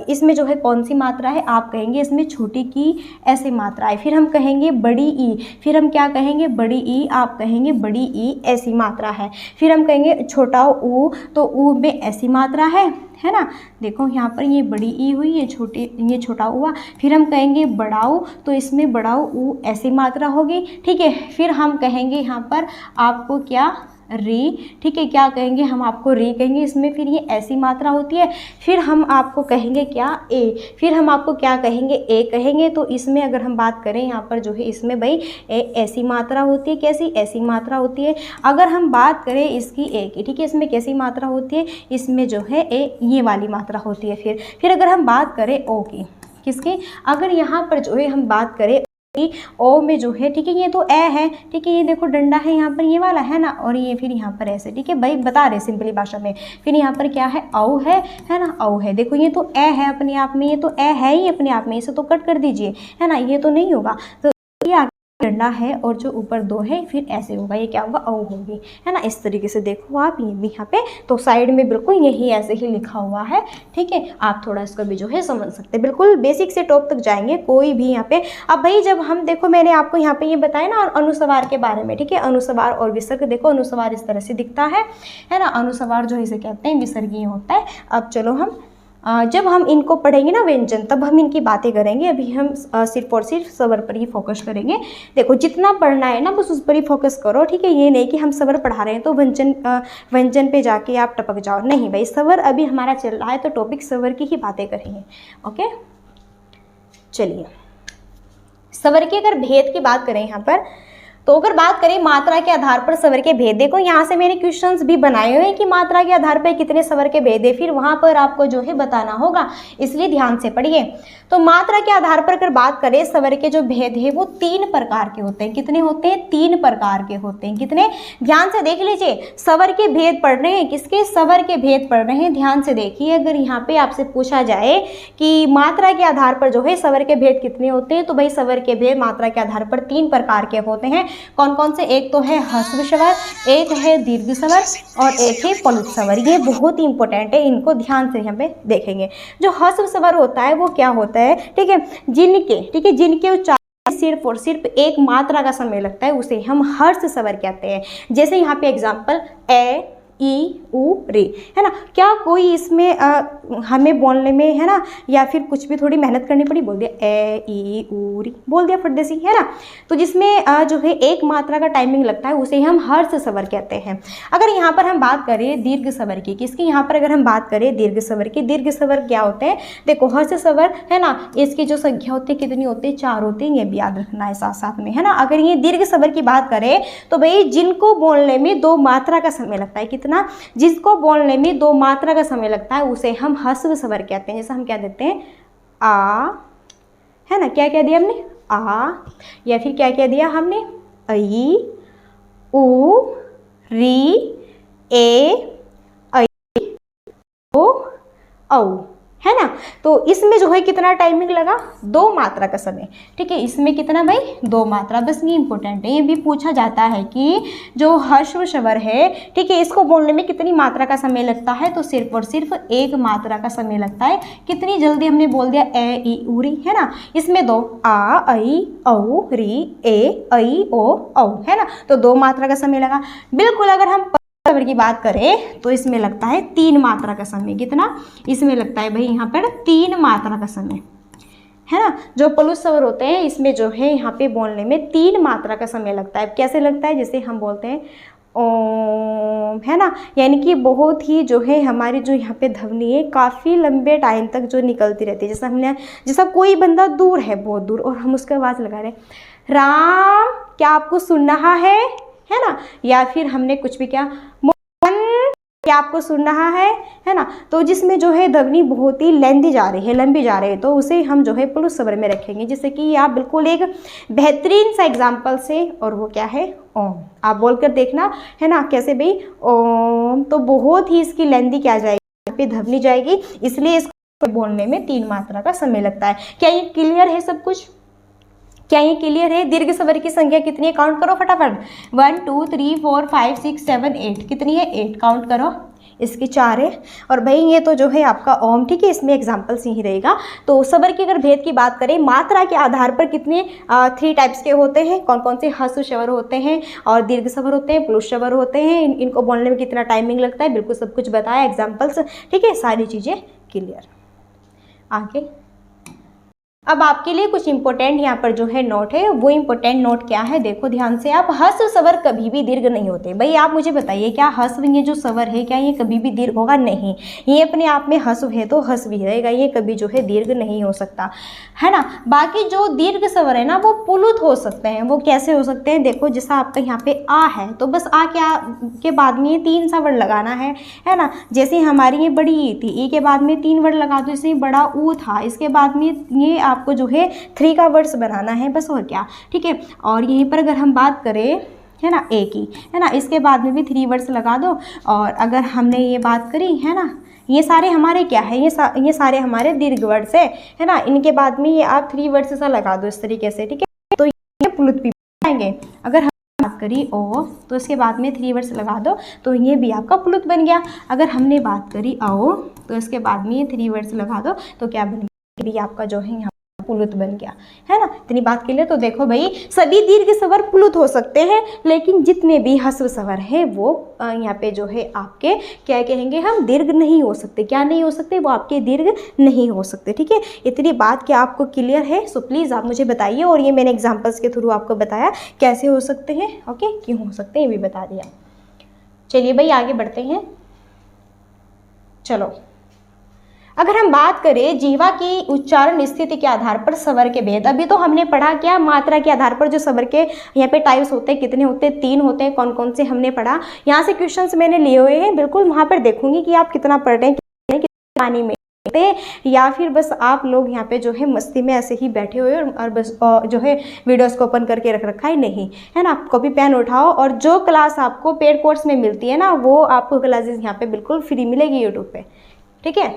इसमें जो है कौन सी मात्रा है? आप कहेंगे इसमें छोटी की ऐसी मात्रा है। फिर हम कहेंगे बड़ी ई, फिर हम क्या कहेंगे? बड़ी ई, आप कहेंगे बड़ी ई ऐसी मात्रा है। फिर हम कहेंगे छोटा ऊ, तो ऊ में ऐसी मात्रा है ना। देखो यहाँ पर ये बड़ी ई हुई, ये छोटा हुआ। फिर हम कहेंगे बड़ाऊ, तो इसमें बड़ाऊ ऊ ऐसी मात्रा होगी, ठीक है। फिर हम कहेंगे यहाँ पर आपको क्या? री, ठीक है। क्या कहेंगे? हम आपको री कहेंगे, इसमें फिर ये ऐसी मात्रा होती है। फिर हम आपको कहेंगे क्या? ए। फिर हम आपको क्या कहेंगे? ए कहेंगे। तो इसमें अगर हम बात करें यहाँ पर जो है, इसमें भाई ए ऐसी मात्रा होती है। कैसी? ऐसी मात्रा होती है। अगर हम बात करें इसकी ए की, ठीक है, इसमें कैसी मात्रा होती है? इसमें जो है ए ये वाली मात्रा होती है। फिर अगर हम बात करें ओ की, किसकी? अगर यहाँ पर जो है हम बात करें ओ में जो है, ठीक है, ये तो ए है, ठीक है। ये देखो डंडा है यहाँ पर, ये वाला है ना, और ये फिर यहाँ पर ऐसे, ठीक है भाई, बता रहे सिंपली भाषा में। फिर यहाँ पर क्या है? औ है ना, औ है। देखो ये तो ए है अपने आप में, ये तो ए है ही अपने आप में, इसे तो कट कर दीजिए, है ना, ये तो नहीं होगा। तो ये डंडा है और जो ऊपर 2 है, फिर ऐसे होगा, ये क्या होगा? औ होगी, है ना। इस तरीके से देखो आप, ये भी यहाँ पे तो साइड में बिल्कुल यही ऐसे ही लिखा हुआ है, ठीक है। आप थोड़ा इसको भी जो है समझ सकते हैं, बिल्कुल बेसिक से टॉप तक जाएंगे कोई भी यहाँ पे। अब भाई जब हम देखो, मैंने आपको यहाँ पे ये बताया ना अनुस्वार के बारे में, ठीक है। अनुस्वार और विसर्ग, देखो अनुस्वार इस तरह से दिखता है ना। अनुस्वार जो इसे कहते हैं, विसर्ग ये होता है। अब चलो हम जब हम इनको पढ़ेंगे ना व्यंजन, तब हम इनकी बातें करेंगे। अभी हम सिर्फ और सिर्फ स्वर पर ही फोकस करेंगे। देखो जितना पढ़ना है ना बस उस पर ही फोकस करो, ठीक है। ये नहीं कि हम स्वर पढ़ा रहे हैं तो व्यंजन पे जाके आप टपक जाओ, नहीं भाई। स्वर अभी हमारा चल रहा है तो टॉपिक स्वर की ही बातें करेंगे, ओके। चलिए स्वर के अगर भेद की बात करें यहाँ पर, तो अगर बात करें मात्रा के आधार पर स्वर के भेद, देखो यहाँ से मैंने क्वेश्चंस भी बनाए हुए हैं कि मात्रा के आधार पर कितने स्वर के भेद है, फिर वहां पर आपको जो है बताना होगा, इसलिए ध्यान से पढ़िए। तो मात्रा के आधार पर अगर बात करें स्वर के जो भेद है वो 3 प्रकार के होते हैं। कितने होते हैं? 3 प्रकार के होते हैं। कितने? ध्यान से देख लीजिए, स्वर के भेद पढ़ रहे हैं, किसके? स्वर के भेद पढ़ रहे हैं। ध्यान से देखिए, अगर यहाँ पे आपसे पूछा जाए कि मात्रा के आधार पर जो है स्वर के भेद कितने होते हैं, तो भाई स्वर के भेद मात्रा के आधार पर 3 प्रकार के होते हैं। कौन कौन से? एक तो है ह्रस्व स्वर, एक है दीर्घ स्वर और एक है प्लुत स्वर। ये बहुत ही इंपॉर्टेंट है, इनको ध्यान से यहाँ पे देखेंगे। जो ह्रस्व स्वर होता है वो क्या होता है, ठीक है, जिनके उच्चारण सिर्फ और सिर्फ एक मात्रा का समय लगता है, उसे हम हर्ष स्वर कहते हैं। जैसे यहाँ पे एग्जाम्पल ए ई ऊ रे, है ना। क्या कोई इसमें हमें बोलने में, है ना, या फिर कुछ भी थोड़ी मेहनत करनी पड़ी? बोल दिया ए ई ऊ री, बोल दिया फटदेसी, है ना। तो जिसमें जो है एक मात्रा का टाइमिंग लगता है उसे हम हर्ष स्वर कहते हैं। अगर यहाँ पर हम बात करें दीर्घ स्वर की, किसकी? यहाँ पर अगर हम बात करें दीर्घ स्वर की, दीर्घ स्वर क्या होते हैं? देखो हर्ष स्वर, है ना, इसकी जो संख्या होती है कितनी होती है? 4 होती है, ये भी याद रखना है साथ साथ में, है ना। अगर ये दीर्घ स्वर की बात करें तो भाई जिनको बोलने में 2 मात्रा का समय लगता है, कितना? जिसको बोलने में 2 मात्रा का समय लगता है उसे हम ह्रस्व स्वर कहते हैं। जैसे हम क्या देते हैं? आ, है ना, क्या क्या दिया हमने? आ, या फिर क्या क्या दिया हमने? ऐ ऊ री ए ऐ ओ औ, है ना। तो इसमें जो है कितना टाइमिंग लगा, 2 मात्रा का समय, ठीक है। इसमें कितना भाई, 2 मात्रा, बस ये इंपॉर्टेंट है। ये भी पूछा जाता है कि जो ह्रस्व स्वर है, ठीक है, इसको बोलने में कितनी मात्रा का समय लगता है, तो सिर्फ और सिर्फ 1 मात्रा का समय लगता है। कितनी जल्दी हमने बोल दिया, ए ई उ री, है ना। इसमें 2 आ ऐ औ री ए ऐ ओ औ, है ना, तो 2 मात्रा का समय लगा। बिल्कुल अगर हम स्वर की बात करें तो इसमें लगता है 3 मात्रा का समय। कितना, इसमें लगता है भाई यहाँ पर 3 मात्रा का समय, है ना। जो प्लुत स्वर होते हैं इसमें जो है यहाँ पे बोलने में 3 मात्रा का समय लगता है। कैसे लगता है, जैसे हम बोलते हैं ओम, है ना, यानी कि बहुत ही जो है हमारी जो यहाँ पे ध्वनि है काफ़ी लंबे टाइम तक जो निकलती रहती है। जैसा कोई बंदा दूर है, बहुत दूर, और हम उसके आवाज़ लगा रहे हैं, राम क्या आपको सुन रहा है ना, या फिर हमने कुछ भी क्या, मोहन क्या आपको सुन रहा है ना। तो जिसमें जो है ध्वनि बहुत ही लंबी जा रही है, तो उसे हम जो है प्लुत स्वर में रखेंगे। जैसे कि आप बिल्कुल एक बेहतरीन सा एग्जाम्पल से, और वो क्या है, ओम। आप बोलकर देखना, है ना, कैसे भाई, ओम, तो बहुत ही इसकी लेंदी क्या जाएगी, पे ध्वनि जाएगी, इसलिए इसको बोलने में 3 मात्रा का समय लगता है। क्या ये क्लियर है सब कुछ, क्या ये क्लियर है। दीर्घ स्वर की संख्या कितनी है, काउंट करो फटाफट, 1 2 3 4 5 6 7 8, कितनी है, 8, काउंट करो, इसकी 4 है। और भाई ये तो जो है आपका ओम, ठीक है, इसमें एग्जाम्पल्स ही रहेगा। तो स्वर की अगर भेद की बात करें, मात्रा के आधार पर कितने 3 टाइप्स के होते हैं, कौन कौन से ह्रस्व स्वर होते हैं और दीर्घ स्वर होते हैं, प्लुत स्वर होते हैं, इनको बोलने में कितना टाइमिंग लगता है, बिल्कुल सब कुछ बताया, एग्जाम्पल्स, ठीक है, सारी चीज़ें क्लियर। आगे अब आपके लिए कुछ इंपॉर्टेंट यहाँ पर जो है नोट है। वो इंपॉर्टेंट नोट क्या है, देखो ध्यान से आप, ह्रस्व स्वर कभी भी दीर्घ नहीं होते। भाई आप मुझे बताइए, क्या ह्रस्व ये जो स्वर है क्या ये कभी भी दीर्घ होगा, नहीं, ये अपने आप में ह्रस्व है तो ह्रस्व ही रहेगा, ये कभी जो है दीर्घ नहीं हो सकता, है ना। बाकी जो दीर्घ स्वर है ना वो प्लुत हो सकते हैं। वो कैसे हो सकते हैं, देखो जैसा आपका यहाँ पे आ है, तो बस आ क्या के बाद में ये 3 सा वर्ड लगाना है ना। जैसे हमारी ये बड़ी ई थी, ई के बाद में 3 वर्ड लगा दो, इसमें बड़ा ऊ था, इसके बाद में ये आपको जो है 3 का वर्ड्स बनाना है, बस, और क्या, ठीक है। और यहीं पर अगर हम बात करें, है ना, ए की, है ना, इसके बाद में भी 3 वर्ड्स लगा दो। और अगर हमने ये बात करी, है ना, ये सारे हमारे क्या है, ये सारे हमारे दीर्घ वर्ड्स है ना, इनके बाद में ये आप 3 वर्ड्स ऐसा लगा दो इस तरीके से, ठीक है, तो ये प्लुत भी आएंगे। अगर हम बात करी ओ, तो इसके बाद में 3 वर्ड्स लगा दो, तो ये भी आपका प्लुत बन गया। अगर हमने बात करी आओ, तो इसके बाद में ये 3 वर्ड्स लगा दो, तो क्या बन गया, भी आपका जो है यहाँ प्लुत बन गया, है ना। इतनी बात के लिए तो देखो भाई, सभी दीर्घ स्वर प्लुत हो सकते हैं, लेकिन जितने भी ह्रस्व स्वर हैं वो यहाँ पे जो है आपके क्या कहेंगे हम, दीर्घ नहीं हो सकते। क्या नहीं हो सकते, वो आपके दीर्घ नहीं हो सकते, ठीक है। इतनी बात क्या आपको क्लियर है, सो प्लीज़ आप मुझे बताइए। और ये मैंने एग्जाम्पल्स के थ्रू आपको बताया कैसे हो सकते हैं, ओके, क्यों हो सकते हैं ये भी बता दिया। चलिए भाई आगे बढ़ते हैं। चलो, अगर हम बात करें जीवा की उच्चारण स्थिति के आधार पर स्वर के भेद, अभी तो हमने पढ़ा क्या, मात्रा के आधार पर जो स्वर के यहाँ पे टाइप्स होते हैं, कितने होते हैं, 3 होते हैं, कौन कौन से हमने पढ़ा। यहाँ से क्वेश्चंस मैंने लिए हुए हैं, बिल्कुल वहाँ पर देखूंगी कि आप कितना पढ़ रहे हैं, कितना पानी में, या फिर बस आप लोग यहाँ पे जो है मस्ती में ऐसे ही बैठे हुए और बस जो है वीडियोस को ओपन करके रख रखा है, नहीं, है ना। कॉपी पेन उठाओ, और जो क्लास आपको पेड कोर्स में मिलती है ना, वो आपको क्लासेस यहाँ पे बिल्कुल फ्री मिलेगी यूट्यूब पे, ठीक है।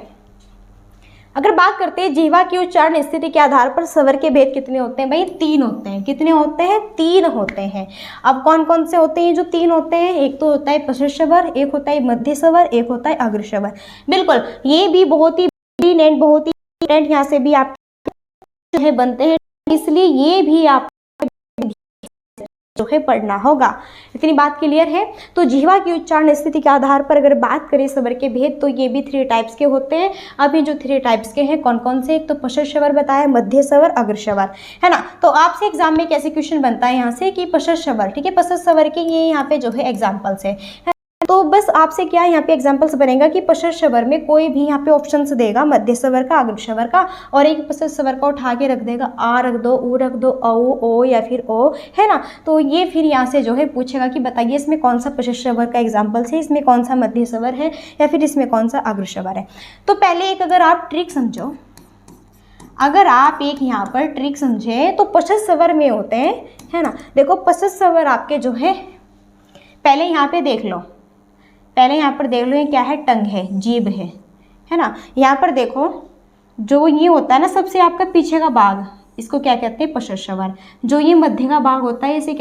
अगर बात करते हैं जीवा की उच्चारण स्थिति के आधार पर स्वर के भेद कितने होते हैं, भाई 3 होते हैं। कितने होते हैं, 3 होते हैं। अब कौन कौन से होते हैं जो 3 होते हैं, एक तो होता है पश्च स्वर, एक होता है मध्य स्वर, एक होता है अग्र स्वर। बिल्कुल, ये भी बहुत ही बहुत ही यहाँ से भी आप जो है बनते हैं, इसलिए ये भी आप जो है पढ़ना होगा। इतनी बात क्लियर है। तो जीवा की उच्चारण स्थिति के आधार पर अगर बात करें स्वर के भेद, तो ये भी 3 टाइप्स के होते हैं। अभी जो 3 टाइप्स के हैं कौन कौन से, एक तो पश्च स्वर बताया, मध्य स्वर, अग्र स्वर, है ना। तो आपसे एग्जाम में कैसे क्वेश्चन बनता है यहाँ से कि पश्च स्वर, ठीक है, पश्च स्वर के ये यहाँ पे जो है एग्जाम्पल्स है। तो बस आपसे क्या यहाँ पे एग्जाम्पल्स बनेगा कि पश्च स्वर में कोई भी यहाँ पे ऑप्शंस देगा, मध्य स्वर का, अग्र स्वर का, और एक पश्च स्वर का उठा के रख देगा, आ रख दो, ऊ रख दो, ओ या फिर ओ, है ना। तो ये फिर यहाँ से जो है पूछेगा कि बताइए इसमें कौन सा पश्च स्वर का एग्जाम्पल्स है, इसमें कौन सा मध्य स्वर है, या फिर इसमें कौन सा अग्र स्वर है। तो पहले एक अगर आप ट्रिक समझो, अगर आप एक यहाँ पर ट्रिक समझे, तो पश्च स्वर में होते हैं, है ना। देखो पश्च स्वर आपके जो है, पहले यहाँ पे देख लो, पहले यहाँ पर देख लो, ये क्या है, टंग है, जीभ है ना। यहाँ पर देखो जो ये होता है ना सबसे आपका पीछे का भाग, इसको क्या कहते हैं, पश्च स्वर। जो ये मध्य का भाग होता है इसे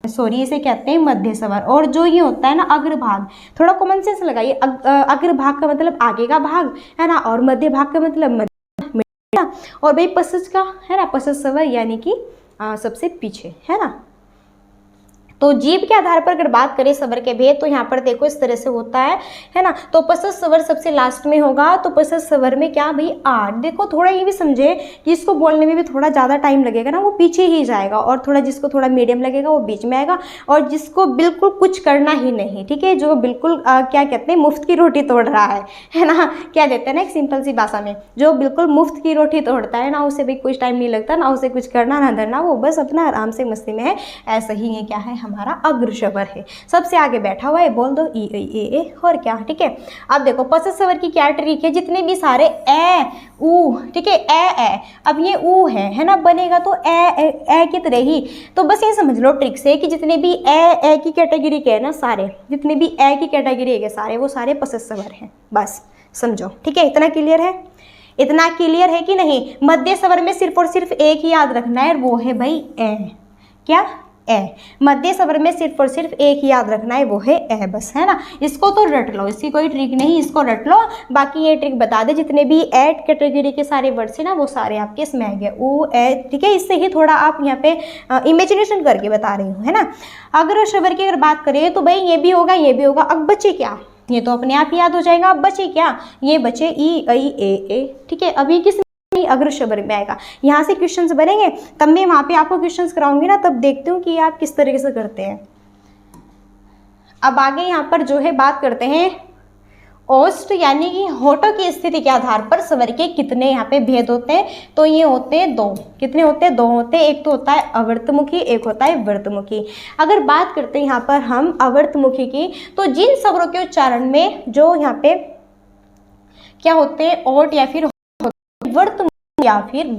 इसे कहते हैं मध्य स्वर। और जो ये होता है ना अग्रभाग, थोड़ा कॉमन सेंस लगाइए, अग्रभाग का मतलब आगे का भाग है ना, और मध्य भाग का मतलब मध्य, और भाई पश्च का है ना, पश्च स्वर यानी कि सबसे पीछे है ना। तो जीभ के आधार पर अगर बात करें स्वर के भेद, तो यहाँ पर देखो इस तरह से होता है ना। तो पश्च स्वर सबसे लास्ट में होगा, तो पश्च स्वर में क्या भाई आ। देखो थोड़ा ये भी समझे कि इसको बोलने में भी थोड़ा ज़्यादा टाइम लगेगा ना, वो पीछे ही जाएगा, और थोड़ा जिसको थोड़ा मीडियम लगेगा वो बीच में आएगा, और जिसको बिल्कुल कुछ करना ही नहीं, ठीक है, जो बिल्कुल क्या कहते हैं मुफ्त की रोटी तोड़ रहा है ना, क्या देते हैं ना एक सिंपल सी भाषा में, जो बिल्कुल मुफ्त की रोटी तोड़ता है ना, उसे भी कुछ टाइम नहीं लगता ना, उसे कुछ करना ना धरना, वो बस अपना आराम से मस्ती में है, ऐसा ही है क्या है हमारा अग्र स्वर है, सबसे आगे बैठा हुआ है, बोल दो ई ए और क्या, ठीक है। अब देखो पश्च स्वर की क्या ट्रिक है, जितने भी सारे ए ऊ, ठीक है, ए अब ये ऊ है ना, बनेगा तो ए की तरह ही। तो बस ये समझ लो ट्रिक से कि जितने भी ए की कैटेगरी के है ना, सारे जितने भी ए की कैटेगरी के सारे वो सारे पश्च स्वर हैं, बस समझो, ठीक है। इतना क्लियर है, इतना क्लियर है कि नहीं। मध्य स्वर में सिर्फ और सिर्फ एक ही याद रखना है, वो है भाई ए, क्या ए। मध्य स्वर में सिर्फ और सिर्फ एक ही याद रखना है, वो है ए, बस है ना। इसको तो रट लो, इसकी कोई ट्रिक नहीं, इसको रट लो। बाकी ये ट्रिक बता दे, जितने भी ए कैटेगरी के सारे वर्ड्स है ना, वो सारे आपके इसमें आ गए, ऊ ए, ठीक है। इससे ही थोड़ा आप यहाँ पे इमेजिनेशन करके बता रही हूँ, है ना। अग्र स्वर की अगर बात करें तो भाई ये भी होगा, ये भी होगा। अब बचे क्या, ये तो अपने आप ही याद हो जाएगा। अब बचे क्या, ये बचे ई ऐ ए, ठीक है। अब ये किस अग्र स्वर में आएगा, यहाँ से क्वेश्चंस बनेंगे, तब मैं वहाँ पे आपको क्वेश्चंस कराऊंगी ना, तब देखते हूँ कि आप किस तरीके से करते हैं। अब आगे यहाँ पर जो है बात करते हैं ओष्ठ यानी कि होठों की स्थिति के आधार पर स्वर के कितने यहाँ पे भेद होते हैं, तो ये होते हैं दो। कितने होते हैं, दो होते हैं। एक तो होता है अवर्तमुखी, एक होता है वर्तमुखी। अगर बात करते हैं यहाँ पर हम अवर्तमुखी की, तो जिन स्वरों के उच्चारण में जो यहाँ पे क्या होते हैं, ओठ या फिर वर्तमुखी या फिर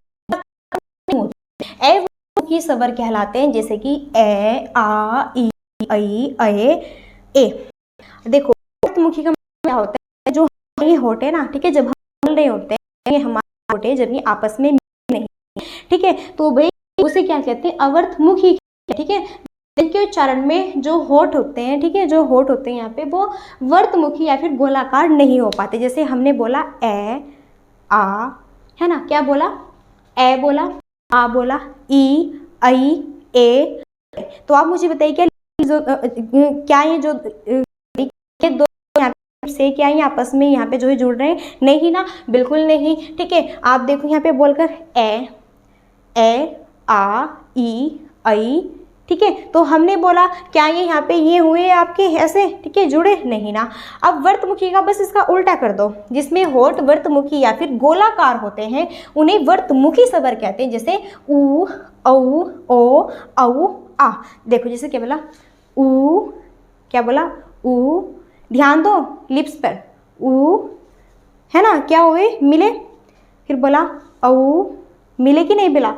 अवर्तमुखी स्वर कहलाते हैं, जैसे कि ए आ ई ऐ ए। देखो अवर्तमुखी का क्या होता है, जो ये होठ है ना, ठीक है, जब हम बोल रहे होते हैं, ये हमारे होठ है जब ये आपस में नहीं, ठीक है, तो भाई उसे क्या कहते हैं, अवर्तमुखी, ठीक है। इनके उच्चारण में जो होठ होते हैं, ठीक है, जो होठ होते हैं यहाँ पे, वो वर्तमुखी या फिर गोलाकार नहीं हो पाते। जैसे हमने बोला ए आ, है ना, क्या बोला, ए बोला, आ बोला, ई ऐ ए। तो आप मुझे बताइए क्या ये जो दो से क्या ये आपस में यहाँ पे जो है जुड़ रहे हैं, नहीं ना, बिल्कुल नहीं, ठीक है। आप देखो यहाँ पे बोलकर ए आ ई ऐ, ठीक है, तो हमने बोला क्या ये यहाँ पे ये हुए आपके ऐसे, ठीक है, जुड़े नहीं ना। अब वर्तमुखी का बस इसका उल्टा कर दो, जिसमें होठ वर्तमुखी या फिर गोलाकार होते हैं उन्हें वर्तमुखी स्वर कहते हैं। जैसे ऊ औ ओ औ आ। देखो जैसे क्या बोला, ऊ, क्या बोला, ऊ, ध्यान दो लिप्स पर, ऊ, है ना, क्या हुए, मिले, फिर बोला औ, मिले कि नहीं मिला,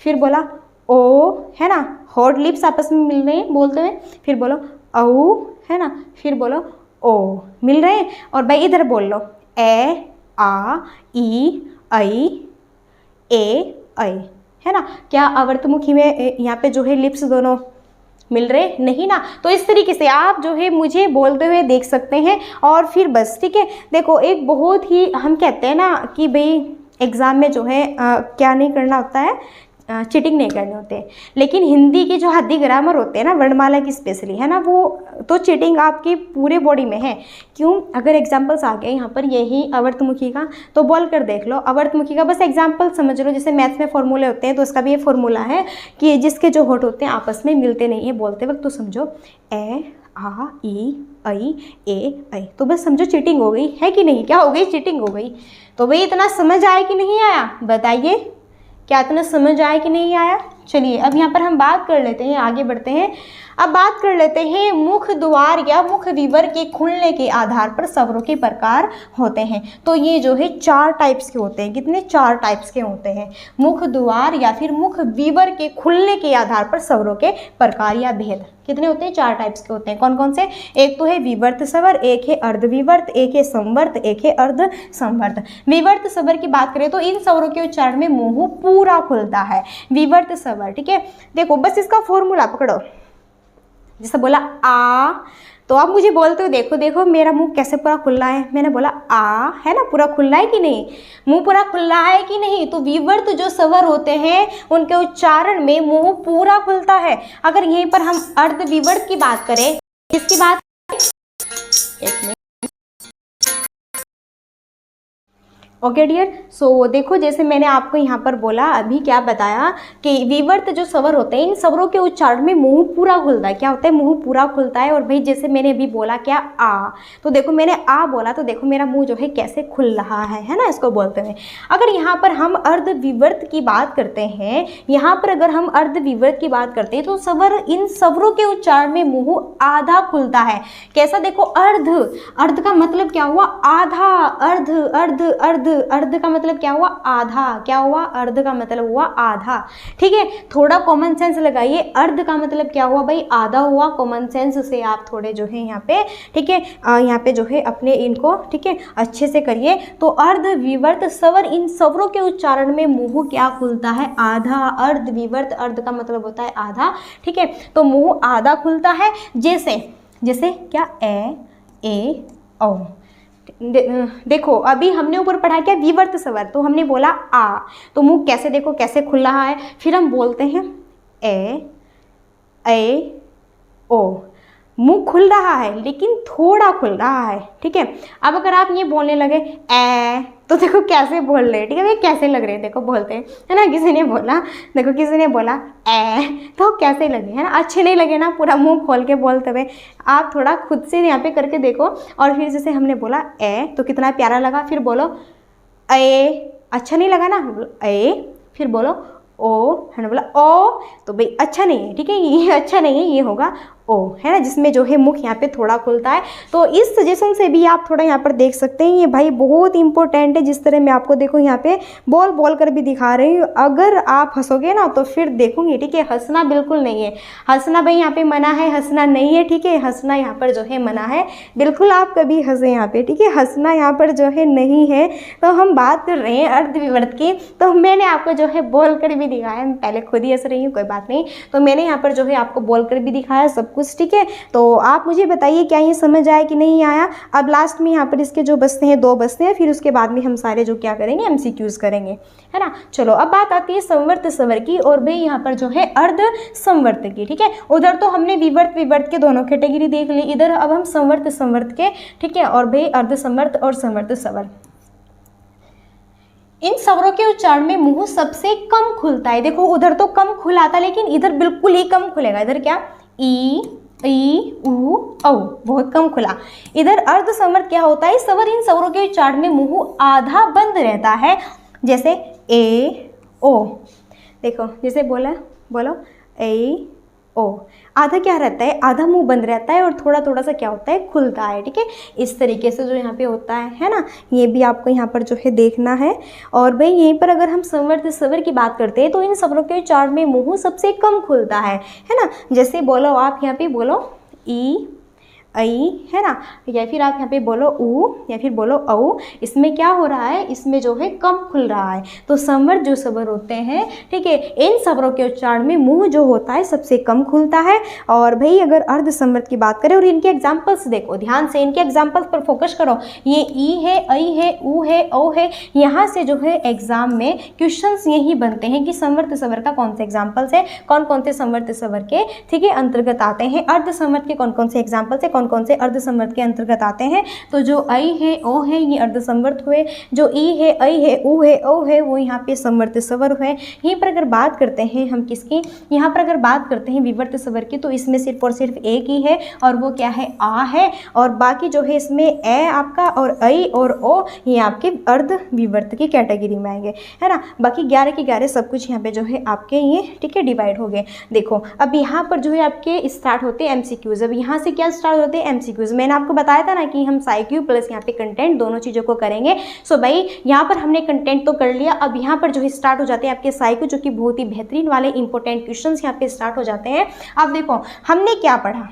फिर बोला ओ, है ना, होठ लिप्स आपस में मिल रहे हैं बोलते हुए, फिर बोलो औ, है ना, फिर बोलो ओ, मिल रहे हैं। और भाई इधर बोल लो ए आ ई ऐ, है ना। क्या अवर्तमुखी में यहाँ पे जो है लिप्स दोनों मिल रहे नहीं ना। तो इस तरीके से आप जो है मुझे बोलते हुए देख सकते हैं, और फिर बस, ठीक है। देखो एक बहुत ही हम कहते हैं ना कि भाई एग्ज़ाम में जो है क्या नहीं करना होता है, चीटिंग नहीं करने होते, लेकिन हिंदी के जो हद्दी ग्रामर होते हैं ना, वर्णमाला की स्पेशली, है ना, वो तो चीटिंग आपकी पूरे बॉडी में है। क्यों, अगर एग्जांपल्स आ गए यहाँ पर यही अवर्तमुखी का, तो बोल कर देख लो अवर्तमुखी का, बस एग्जांपल समझ लो। जैसे मैथ्स में फॉर्मूले होते हैं, तो उसका भी ये फॉर्मूला है कि जिसके जो होठ होते हैं आपस में मिलते नहीं है बोलते वक्त, तो समझो ए आ ई ऐ। तो बस समझो चीटिंग हो गई है कि नहीं, क्या हो गई, चीटिंग हो गई। तो भाई इतना समझ आया कि नहीं आया, बताइए, क्या इतना समझ आया कि नहीं आया। चलिए अब यहाँ पर हम बात कर लेते हैं, आगे बढ़ते हैं। अब बात कर लेते हैं मुख द्वार या मुख विवर के खुलने के आधार पर स्वरों के प्रकार होते हैं। तो ये जो है 4 टाइप्स के होते हैं। कितने, 4 टाइप्स के होते हैं। मुख द्वार या फिर मुख विवर के खुलने के आधार पर स्वरों के प्रकार या भेद कितने होते हैं? 4 टाइप्स के होते हैं। कौन कौन से? एक तो है विवर्त स्वर, एक है अर्धविवर्त, एक है संवर्त, एक है अर्ध संवर्त। विवर्त स्वर की बात करें तो इन स्वरों के उच्चारण में मुंह पूरा खुलता है, विवर्त स्वर। ठीक है, देखो बस इसका फॉर्मूला पकड़ो। जैसे बोला आ, तो आप मुझे बोलते हो देखो देखो मेरा मुंह कैसे पूरा खुला है। मैंने बोला आ, है ना, पूरा खुला है कि नहीं? मुंह पूरा खुला है कि नहीं? तो विवर्त जो स्वर होते हैं उनके उच्चारण में मुंह पूरा खुलता है। अगर यहीं पर हम अर्धविवर्त की बात करें, किसकी बात? एक मिनट। ओके डियर, सो देखो जैसे मैंने आपको यहाँ पर बोला, अभी क्या बताया कि विवर्त जो स्वर होते हैं इन स्वरों के उच्चारण में मुंह पूरा खुलता है। क्या होता है? मुंह पूरा खुलता है। और भाई जैसे मैंने अभी बोला क्या? आ, तो देखो मैंने आ बोला तो देखो मेरा मुंह जो है कैसे खुल रहा है ना, इसको बोलते हैं। अगर यहाँ पर हम अर्धविवर्त की बात करते हैं, यहाँ पर अगर हम अर्धविवर्त की बात करते हैं तो स्वर, इन स्वरों के उच्चारण में मुंह आधा खुलता है। कैसा? देखो अर्ध, अर्ध का मतलब क्या हुआ? आधा, अर्ध अर्ध अर्ध, अर्ध का मतलब क्या हुआ? आधा। क्या हुआ? अर्ध का मतलब हुआ आधा। ठीक है, थोड़ा कॉमन सेंस लगाइए। अर्ध का मतलब क्या हुआ भाई? आधा हुआ। कॉमन सेंस से आप थोड़े जो है यहाँ पे, ठीक है, यहाँ पे जो है अपने इनको, ठीक है, अच्छे से करिए। तो अर्ध विवर्त स्वर, इन स्वरों के उच्चारण में मुंह क्या खुलता है? आधा। अर्ध विवर्त, अर्ध का मतलब होता है आधा। ठीक है, तो मुंह आधा खुलता है। जैसे जैसे क्या? ए औ। देखो अभी हमने ऊपर पढ़ा क्या? विवर्त स्वर, तो हमने बोला आ, तो मुंह कैसे, देखो कैसे खुल रहा है। फिर हम बोलते हैं ए ओ, मुंह खुल रहा है लेकिन थोड़ा खुल रहा है। ठीक है, अब अगर आप ये बोलने लगे ए, तो देखो कैसे बोल रहे हैं। ठीक है, वे कैसे लग रहे हैं, देखो बोलते हैं, है ना। किसी ने बोला, देखो किसी ने बोला ए, तो कैसे लगे, है ना? अच्छे नहीं लगे ना पूरा मुंह खोल के बोलते हुए। आप थोड़ा खुद से यहाँ पे करके देखो। और फिर जैसे हमने बोला ए, तो कितना प्यारा लगा। फिर बोलो ए, अच्छा नहीं लगा ना? ए, फिर बोलो ओ, है ना, बोला ओ, तो भाई अच्छा नहीं है। ठीक है, ये अच्छा नहीं है, ये होगा ओ, है ना, जिसमें जो है मुख यहाँ पे थोड़ा खुलता है। तो इस सजेशन से भी आप थोड़ा यहाँ पर देख सकते हैं। ये भाई बहुत इंपॉर्टेंट है। जिस तरह मैं आपको देखो यहाँ पे बोल बोल कर भी दिखा रही हूँ। अगर आप हंसोगे ना तो फिर देखूंगी। ठीक है, हंसना बिल्कुल नहीं है। हंसना भाई यहाँ पे मना है, हंसना नहीं है। ठीक है, हंसना यहाँ पर जो है मना है। बिल्कुल आप कभी हंसे यहाँ पे, ठीक है, हंसना यहाँ पर जो है नहीं है। तो हम बात कर रहे हैं अर्धविवर्त की। तो मैंने आपको जो है बोल कर भी दिखाया। मैं पहले खुद ही हंस रही हूँ, कोई बात नहीं। तो मैंने यहाँ पर जो है आपको बोल कर भी दिखाया सब कुछ। ठीक है, तो आप मुझे बताइए क्या ये समझ आया कि नहीं आया। अब लास्ट में यहाँ पर इसके जो बचते हैं 2 बचते हैं, फिर उसके बाद में हम सारे जो क्या करेंगे MCQs करेंगे, है ना। चलो अब बात आती है संवर्त स्वर की, और भाई यहाँ पर जो है अर्ध संवर्त की। ठीक है, उधर तो हमने विवर्त के दोनों कैटेगरी देख ली, इधर अब हम संवर्त के। ठीक है, और भाई अर्ध संवर्त और संवर्त स्वर, इन स्वरों के उच्चारण में मुंह सबसे कम खुलता है। देखो उधर तो कम खुला था, लेकिन इधर बिल्कुल ही कम खुलेगा। इधर क्या? ई ऊ औ, बहुत कम खुला। इधर अर्ध संवर्त क्या होता है? स्वर, इन स्वरों के उच्चारण में मुंह आधा बंद रहता है। जैसे ए ओ, देखो जैसे बोला, बोलो ए ओ, आधा क्या रहता है? आधा मुंह बंद रहता है और थोड़ा थोड़ा सा क्या होता है? खुलता है। ठीक है, इस तरीके से जो यहाँ पे होता है ना, ये भी आपको यहाँ पर जो है देखना है। और भाई यहीं पर अगर हम संवर्त स्वर की बात करते हैं तो इन स्वरों के उच्चारण में मुंह सबसे कम खुलता है ना। जैसे बोलो आप यहाँ पे बोलो ई आई, है ना, या फिर आप यहाँ पे बोलो ऊ, या फिर बोलो औ। इसमें क्या हो रहा है? इसमें जो है कम खुल रहा है। तो संवर्त जो स्वर होते हैं, ठीक है, इन स्वरों के उच्चारण में मुंह जो होता है सबसे कम खुलता है। और भाई अगर अर्ध संवर्त की बात करें, और इनके एग्जाम्पल्स देखो ध्यान से, इनके एग्जाम्पल्स पर फोकस करो। ये ई है, आई है, ऊ है, औ है। यहाँ से जो है एग्जाम में क्वेश्चंस यही बनते हैं कि संवर्त स्वर का कौन से एग्जाम्पल्स है, कौन कौन से संवर्त स्वर के, ठीक है, अंतर्गत आते हैं। अर्ध संवर्त के कौन कौन से एग्जाम्पल्स है, कौन कौन से अर्ध संवर्त के अंतर्गत आते हैं। तो जो आई है, ओ है, ये अर्ध संवर्त हुए। जो ई है, आई है, ऊ है, ओ है, वो यहाँ पे संवर्त स्वर हुए। यहीं पर अगर बात करते हैं हम किसकी, यहाँ पर अगर बात करते हैं विवर्त स्वर की, तो इसमें सिर्फ और सिर्फ एक ही है, और वो क्या है? आ है। और बाकी जो है इसमें ए आपका और आई और ओ, ये आपके अर्ध विवर्त की कैटेगरी में आएंगे, है ना। बाकी 11 के 11 सब कुछ यहाँ पे जो है आपके ये, ठीक है, डिवाइड हो गए। देखो अब यहाँ पर जो है आपके स्टार्ट होते हैं MCQs। अब यहाँ से क्या स्टार्ट होते हैं एमसीक्यूज। मैंने आपको बताया था ना कि हम साइक्यू प्लस यहाँ पे कंटेंट दोनों चीज़ों को करेंगे। सो भाई यहाँ पर हमने कंटेंट तो कर लिया, अब यहाँ पर जो है स्टार्ट हो जाते हैं आपके साइक्यू, जो कि बहुत ही बेहतरीन वाले इंपॉर्टेंट क्वेश्चन यहाँ पे स्टार्ट हो जाते हैं। अब देखो हमने क्या पढ़ा,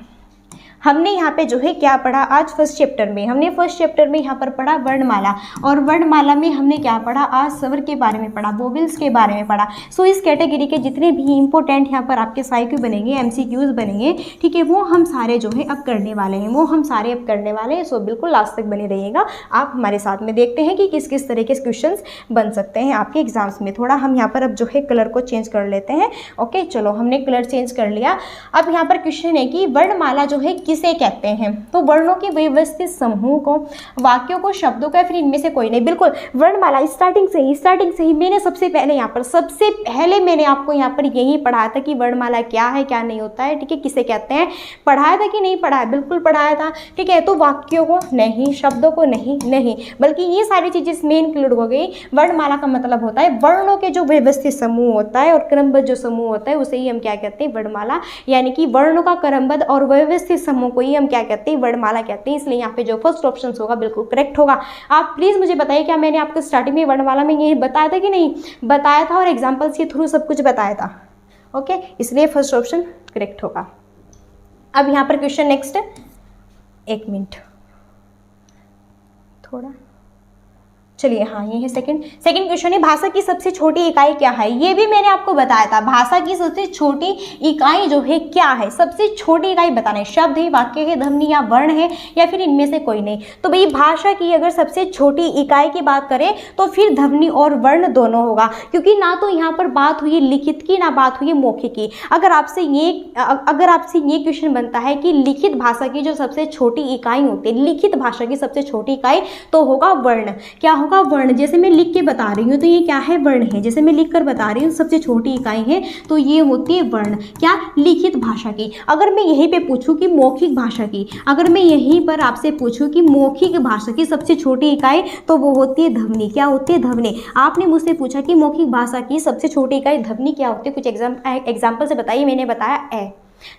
हमने यहाँ पे जो है क्या पढ़ा आज फर्स्ट चैप्टर में, हमने फर्स्ट चैप्टर में यहाँ पर पढ़ा वर्णमाला, और वर्णमाला में हमने क्या पढ़ा आज स्वर के बारे में पढ़ा, वोवेल्स के बारे में पढ़ा। सो इस कैटेगरी के जितने भी इंपॉर्टेंट यहाँ पर आपके साइक्यू बनेंगे, एमसीक्यूज बनेंगे, ठीक है, वो हम सारे जो है अब करने वाले हैं, वो हम सारे अब करने वाले हैं। सो बिल्कुल लास्ट तक बने रहिएगा आप हमारे साथ में, देखते हैं कि किस किस तरह के क्वेश्चन बन सकते हैं आपके एग्जाम्स में। थोड़ा हम यहाँ पर अब जो है कलर को चेंज कर लेते हैं। ओके चलो हमने कलर चेंज कर लिया। अब यहाँ पर क्वेश्चन है कि वर्णमाला जो है किसे कहते हैं, तो वर्णों के व्यवस्थित समूह को, वाक्यों को, शब्दों का, फिर इनमें से कोई नहीं। बिल्कुल वर्णमाला स्टार्टिंग से ही मैंने सबसे पहले मैंने आपको यहाँ पर यही पढ़ाया था कि वर्णमाला क्या है क्या नहीं होता है, ठीक है, किसे कहते हैं, पढ़ाया था कि नहीं पढ़ाया, बिल्कुल पढ़ाया था, ठीक है। तो वाक्यों को नहीं, शब्दों को नहीं, बल्कि ये सारी चीजें इसमें इंक्लूड हो गई। वर्णमाला का मतलब होता है वर्णों के जो व्यवस्थित समूह होता है और क्रमबद्ध जो समूह होता है उसे ही हम क्या कहते हैं, वर्णमाला, यानी कि वर्णों का क्रमबद्ध और व्यवस्थित समूह को ही हम क्या कहते हैं, वर्णमाला कहते हैं। इसलिए यहाँ पे जो फर्स्ट ऑप्शन होगा बिल्कुल करेक्ट होगा। आप प्लीज मुझे बताइए क्या मैंने आपको स्टार्टिंग में वर्णमाला में ये बताया था कि नहीं बताया था, और एग्जांपल्स के थ्रू सब कुछ बताया था। ओके इसलिए फर्स्ट ऑप्शन करेक्ट होगा। अब यहाँ पर क्वेश्चन नेक्स्ट, एक मिनट थोड़ा, चलिए हाँ ये है सेकंड क्वेश्चन है, भाषा की सबसे छोटी इकाई क्या है। ये भी मैंने आपको बताया था, भाषा की सबसे छोटी इकाई जो है क्या है, सबसे छोटी इकाई बताना है, शब्द है, वाक्य है, ध्वनि या वर्ण है, या फिर इनमें से कोई नहीं। तो भाई भाषा की अगर सबसे छोटी इकाई की बात करें तो फिर ध्वनि और वर्ण दोनों होगा, क्योंकि ना तो यहाँ पर बात हुई लिखित की ना बात हुई मौखिक की। अगर आपसे ये क्वेश्चन बनता है कि लिखित भाषा की जो सबसे छोटी इकाई होती है, लिखित भाषा की सबसे छोटी इकाई, तो होगा वर्ण। क्या होगा, वर्ण। जैसे मैं लिख के बता रही हूँ तो ये क्या है, वर्ण है। जैसे मैं लिख कर बता रही हूँ सबसे छोटी इकाई है, तो ये होती है वर्ण, क्या, लिखित भाषा की। अगर मैं यहीं पे पूछूं कि मौखिक भाषा की, अगर मैं यहीं पर आपसे पूछूं कि मौखिक भाषा की सबसे छोटी इकाई, तो वो होती है ध्वनि। क्या होती है, ध्वनि। आपने मुझसे पूछा कि मौखिक भाषा की सबसे छोटी इकाई ध्वनि क्या होती है, कुछ एग्जाम्पल से बताइए। मैंने बताया ए,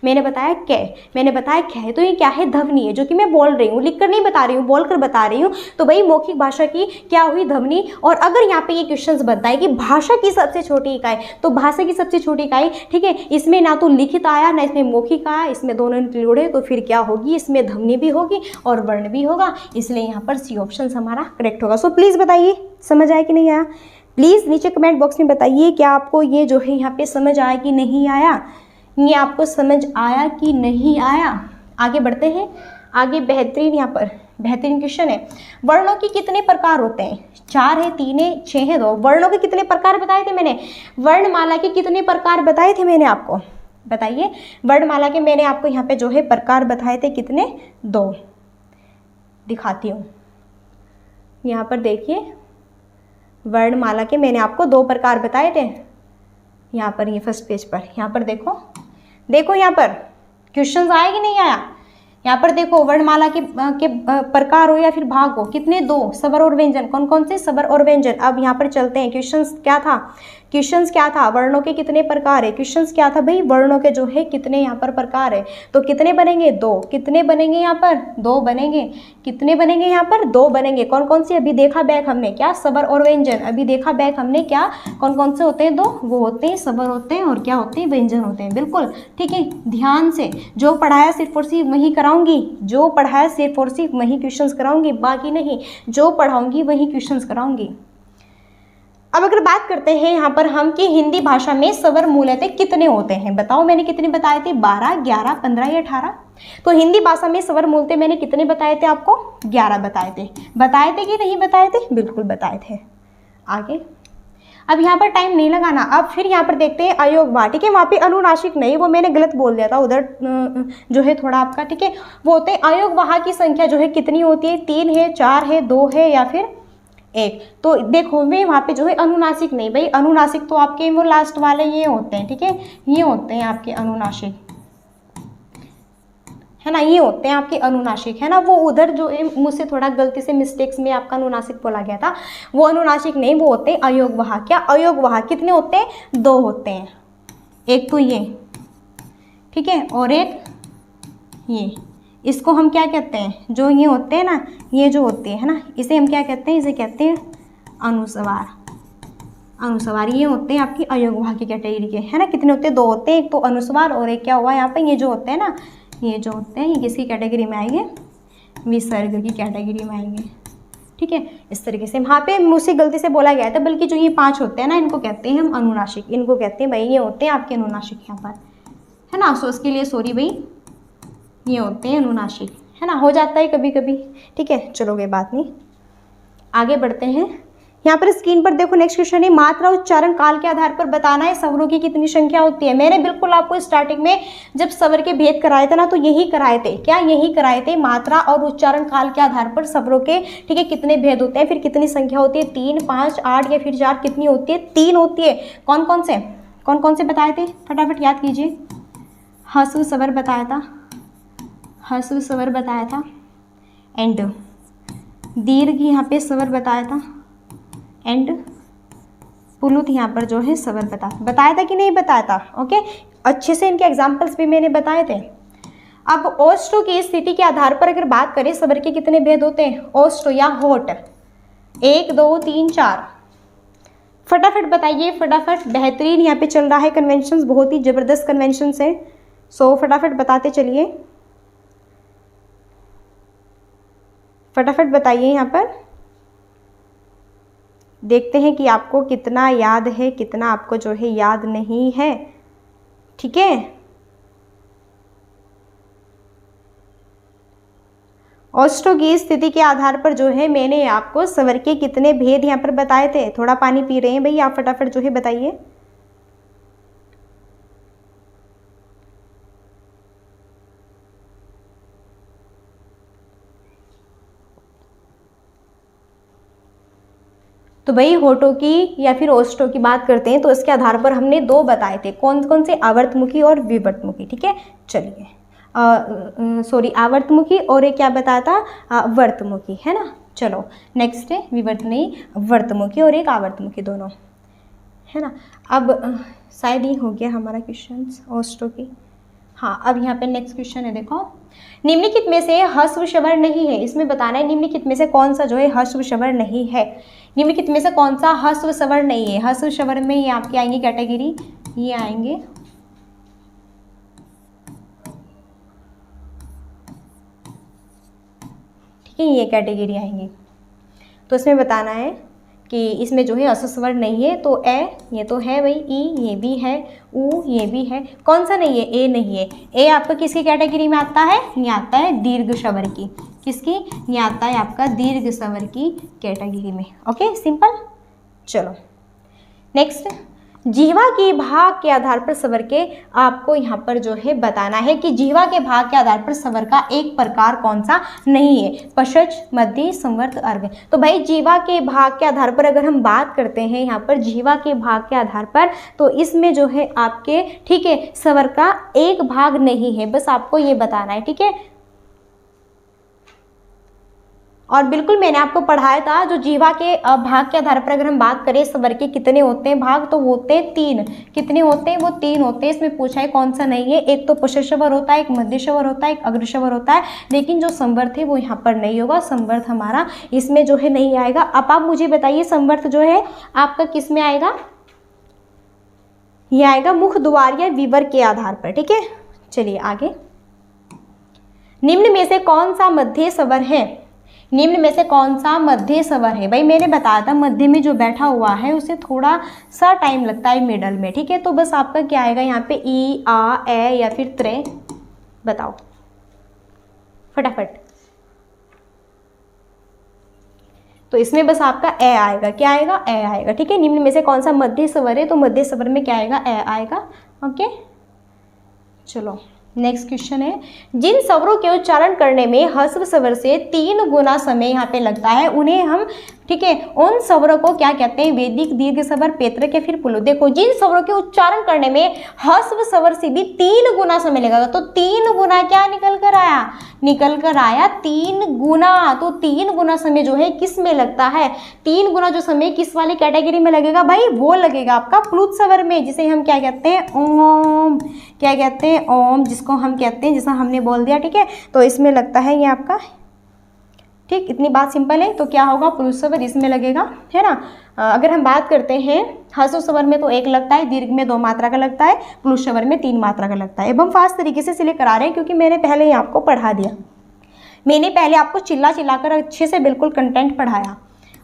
मैंने बताया कै, मैंने बताया कै, तो ये क्या है, ध्वनि है, जो कि मैं बोल रही हूँ, लिख कर नहीं बता रही हूँ, बोल कर बता रही हूँ। तो भाई मौखिक भाषा की क्या हुई, ध्वनि। और अगर यहाँ पे ये क्वेश्चन बनता है कि भाषा की सबसे छोटी इकाई, तो भाषा की सबसे छोटी इकाई, ठीक है, इसमें ना तो लिखित आया ना इसमें मौखिक आया, इसमें दोनों इंक्लूड है, तो फिर क्या होगी, इसमें ध्वनि भी होगी और वर्ण भी होगा। इसलिए यहाँ पर सी ऑप्शन हमारा करेक्ट होगा। सो प्लीज़ बताइए समझ आया कि नहीं आया, प्लीज़ नीचे कमेंट बॉक्स में बताइए क्या आपको ये जो है यहाँ पे समझ आया कि नहीं आया, ये आपको समझ आया कि नहीं आया। आगे बढ़ते हैं, आगे बेहतरीन यहाँ पर बेहतरीन क्वेश्चन है, वर्णों के कितने प्रकार होते हैं, 4 है, 3 है, 6 है, 2। वर्णों के कितने प्रकार बताए थे मैंने, वर्णमाला के कितने प्रकार बताए थे मैंने आपको, बताइए। वर्णमाला के मैंने आपको यहाँ पे जो है प्रकार बताए थे कितने, 2। दिखाती हूँ, यहाँ पर देखिए वर्णमाला के मैंने आपको 2 प्रकार बताए थे। यहाँ पर ये फर्स्ट पेज पर, यहाँ पर देखो यहाँ पर क्वेश्चंस आया कि नहीं आया। यहाँ पर देखो वर्णमाला के प्रकार हो या फिर भाग हो, कितने, 2, स्वर और व्यंजन। कौन कौन से, स्वर और व्यंजन। अब यहाँ पर चलते हैं, क्वेश्चंस क्या था, वर्णों के कितने प्रकार है, क्वेश्चंस क्या था भाई, वर्णों के जो है कितने यहाँ पर प्रकार है, तो कितने बनेंगे, 2। कितने बनेंगे यहाँ पर, 2 बनेंगे। कितने बनेंगे यहाँ पर, 2 बनेंगे। कौन कौन से, अभी देखा बैक हमने, क्या, स्वर और व्यंजन। अभी देखा बैक हमने क्या, कौन कौन से होते हैं, 2, वो होते हैं स्वर होते हैं और क्या होते हैं, व्यंजन होते हैं। बिल्कुल ठीक है, ध्यान से जो पढ़ाया सिर्फ और सिर्फ वही कराऊंगी, जो पढ़ाया सिर्फ और सिर्फ वही क्वेश्चंस कराऊंगी, बाकी नहीं, जो पढ़ाऊंगी वही क्वेश्चंस कराऊंगी। अब अगर बात करते हैं यहाँ पर हम कि हिंदी भाषा में स्वर मूलतः कितने होते हैं, बताओ मैंने कितने बताए थे, 12, 11, 15 या 18। तो हिंदी भाषा में स्वर मूलतः मैंने कितने बताए थे आपको, 11 बताए थे कि नहीं बताए थे, बिल्कुल बताए थे। आगे अब यहाँ पर टाइम नहीं लगाना। अब फिर यहाँ पर देखते हैं अयोगवाह, ठीक है, वहाँ पे अनुनासिक नहीं, वो मैंने गलत बोल दिया था उधर जो है थोड़ा आपका, ठीक है, वो होते हैं अयोगवाह की संख्या जो है कितनी होती है, 3 है, 4 है, 2 है या फिर 1। तो देखो मैं वहाँ पे जो है अनुनासिक नहीं, भाई अनुनासिक तो आपके वो लास्ट वाले ये होते हैं, ठीक है, ये होते हैं आपके अनुनासिक, है ना, ये होते हैं आपके अनुनासिक, है ना। वो उधर जो है मुझसे थोड़ा गलती से मिस्टेक्स में आपका अनुनासिक बोला गया था, वो अनुनासिक नहीं, वो होते हैं अयोगवाह। क्या, अयोगवाह कितने होते हैं, 2 होते हैं। एक तो ये, ठीक है, और एक ये, इसको हम क्या कहते हैं, जो ये होते हैं ना, ये जो होते हैं ना, इसे हम क्या कहते हैं, इसे कहते हैं अनुस्वार। अनुस्वार ये होते हैं आपकी अयोगवाही कैटेगरी के, है ना। कितने होते हैं, 2 होते हैं, एक तो अनुस्वार और एक क्या हुआ यहाँ पे, ये जो होते हैं ना, ये जो होते हैं ये किसकी कैटेगरी में आएंगे, विसर्ग की कैटेगरी में आएंगे, ठीक है। इस तरीके से वहाँ पे मुझसे गलती से बोला गया था, बल्कि जो ये 5 होते हैं ना, इनको कहते हैं हम अनुनासिक, इनको कहते हैं भाई, ये होते हैं आपके अनुनासिक यहाँ पर, है ना। सो उसके लिए सॉरी भाई, ये होते हैं अनुनासिक, है ना, हो जाता है कभी कभी, ठीक है। चलो कोई बात नहीं, आगे बढ़ते हैं। यहाँ पर स्क्रीन पर देखो नेक्स्ट क्वेश्चन है, मात्रा उच्चारण काल के आधार पर बताना है स्वरों की कितनी संख्या होती है। मैंने बिल्कुल आपको स्टार्टिंग में जब स्वर के भेद कराए थे ना, तो यही कराए थे, क्या यही कराए थे, मात्रा और उच्चारण काल के आधार पर स्वरों के, ठीक है, कितने भेद होते हैं, फिर कितनी संख्या होती है, 3, 5, 8 या फिर 4, कितनी होती है, 3 होती है। कौन कौन से बताए थे, फटाफट याद कीजिए। ह्रस्व स्वर बताया था, ह्रस्व स्वर बताया था, एंड दीर्घ यहाँ पे स्वर बताया था, एंड पुलुत यहाँ पर जो है स्वर बताया था कि नहीं बताया था, ओके। अच्छे से इनके एग्जाम्पल्स भी मैंने बताए थे। अब ओष्ठों की स्थिति के आधार पर अगर बात करें, स्वर के कितने भेद होते हैं, ओष्ठ या होठ, 1, 2, 3, 4, फटाफट बताइए, फटाफट। बेहतरीन यहाँ पे चल रहा है कन्वेंशन, बहुत ही जबरदस्त कन्वेंशन है, सो फटाफट बताते चलिए, फटाफट बताइए। यहाँ पर देखते हैं कि आपको कितना याद है, कितना आपको जो है याद नहीं है, ठीक है। ओष्ठों की स्थिति के आधार पर जो है मैंने आपको स्वर के कितने भेद यहाँ पर बताए थे। थोड़ा पानी पी रहे हैं भाई आप, फटाफट जो है बताइए। तो भाई होठों की या फिर ओष्ठों की बात करते हैं तो इसके आधार पर हमने 2 बताए थे, कौन कौन से, आवर्तमुखी और विवर्तमुखी, ठीक है। चलिए सॉरी आवर्तमुखी और एक क्या बताया था, वर्तमुखी, है ना। चलो नेक्स्ट है विवर्त नहीं, वर्तमुखी और एक आवर्तमुखी दोनों, है ना। अब शायद ये हो गया हमारा क्वेश्चन ओष्ठों की। हाँ, अब यहाँ पे नेक्स्ट क्वेश्चन है, देखो निम्नलिखित में से ह्रस्व स्वर नहीं है, इसमें बताना है निम्नलिखित में से कौन सा जो है ह्रस्व स्वर नहीं है। निम्नलिखित में से कौन सा ह्रस्व स्वर नहीं है। ह्रस्व स्वर में ये आपके आएंगे कैटेगरी, ये आएंगे ठीक है, ये कैटेगरी आएंगी। तो इसमें बताना है कि इसमें जो है ह्रस्व स्वर नहीं है, तो ए ये तो है भाई, ई ये भी है, ऊ ये भी है, कौन सा नहीं है, ए नहीं है। ए आपका किसकी कैटेगरी में आता है, ये आता है दीर्घ स्वर की, किसकी, ये आता है आपका दीर्घ स्वर की कैटेगरी में, ओके सिंपल। चलो नेक्स्ट, जिह्वा के भाग के आधार पर स्वर के आपको यहाँ पर जो है बताना है कि जिह्वा के भाग के आधार पर स्वर का एक प्रकार कौन सा नहीं है, पश्च, मध्य, संवर्त, अर्घ। तो भाई जिह्वा के भाग के आधार पर अगर हम बात करते हैं यहाँ पर जिह्वा के भाग के आधार पर, तो इसमें जो है आपके, ठीक है, स्वर का एक भाग नहीं है, बस आपको ये बताना है, ठीक है। और बिल्कुल मैंने आपको पढ़ाया था, जो जिह्वा के भाग के आधार पर अगर हम बात करें स्वर के कितने होते हैं भाग, तो होते हैं 3। कितने होते हैं, वो 3 होते हैं। इसमें पूछा है कौन सा नहीं है, एक तो पश्च स्वर होता है, एक मध्य स्वर होता है, एक अग्र स्वर होता है, लेकिन जो संवर्त है वो यहाँ पर नहीं होगा, संवर्त हमारा इसमें जो है नहीं आएगा। अब आप मुझे बताइए संवर्त जो है आपका किस में आएगा, ये आएगा मुख द्वार या विवर के आधार पर, ठीक है। चलिए आगे, निम्न में से कौन सा मध्य स्वर है, निम्न में से कौन सा मध्य स्वर है। भाई मैंने बताया था मध्य में जो बैठा हुआ है उसे थोड़ा सा टाइम लगता है मिडल में, ठीक है। तो बस आपका क्या आएगा यहाँ पे, ई, आ, ए या फिर त्रे, बताओ फटाफट। तो इसमें बस आपका ए आएगा, क्या आएगा, ए आएगा, ठीक है। निम्न में से कौन सा मध्य स्वर है, तो मध्य स्वर में क्या आएगा, ए आएगा, ओके। चलो नेक्स्ट क्वेश्चन है, जिन स्वरों के उच्चारण करने में ह्रस्व स्वर से 3 गुना समय यहाँ पे लगता है, उन्हें हम ठीक है। उन स्वरों को क्या कहते हैं, वैदिक दीर्घ स्वर, पैतृक या फिर पुलुत। देखो जिन स्वरों के उच्चारण करने में ह्रस्व स्वर से भी 3 गुना समय लगेगा, तो 3 गुना क्या निकल कर आया, 3 गुना। तो 3 गुना समय जो है किस में लगता है, 3 गुना जो समय किस वाली कैटेगरी में लगेगा भाई, वो लगेगा आपका प्लुत स्वर में, जिसे हम क्या कहते हैं, ओम। क्या कहते हैं, ओम, जिसको हम कहते हैं, जैसा हमने बोल दिया, ठीक है। तो इसमें लगता है ये आपका, ठीक, इतनी बात सिंपल है। तो क्या होगा, प्लुत स्वर इसमें लगेगा, है ना। अगर हम बात करते हैं ह्रस्व स्वर में तो 1 लगता है, दीर्घ में 2 मात्रा का लगता है, प्लुत स्वर में 3 मात्रा का लगता है। अब हम फास्ट तरीके से इसलिए करा रहे हैं क्योंकि मैंने पहले ही आपको पढ़ा दिया, मैंने पहले आपको चिल्ला चिल्लाकर अच्छे से बिल्कुल कंटेंट पढ़ाया।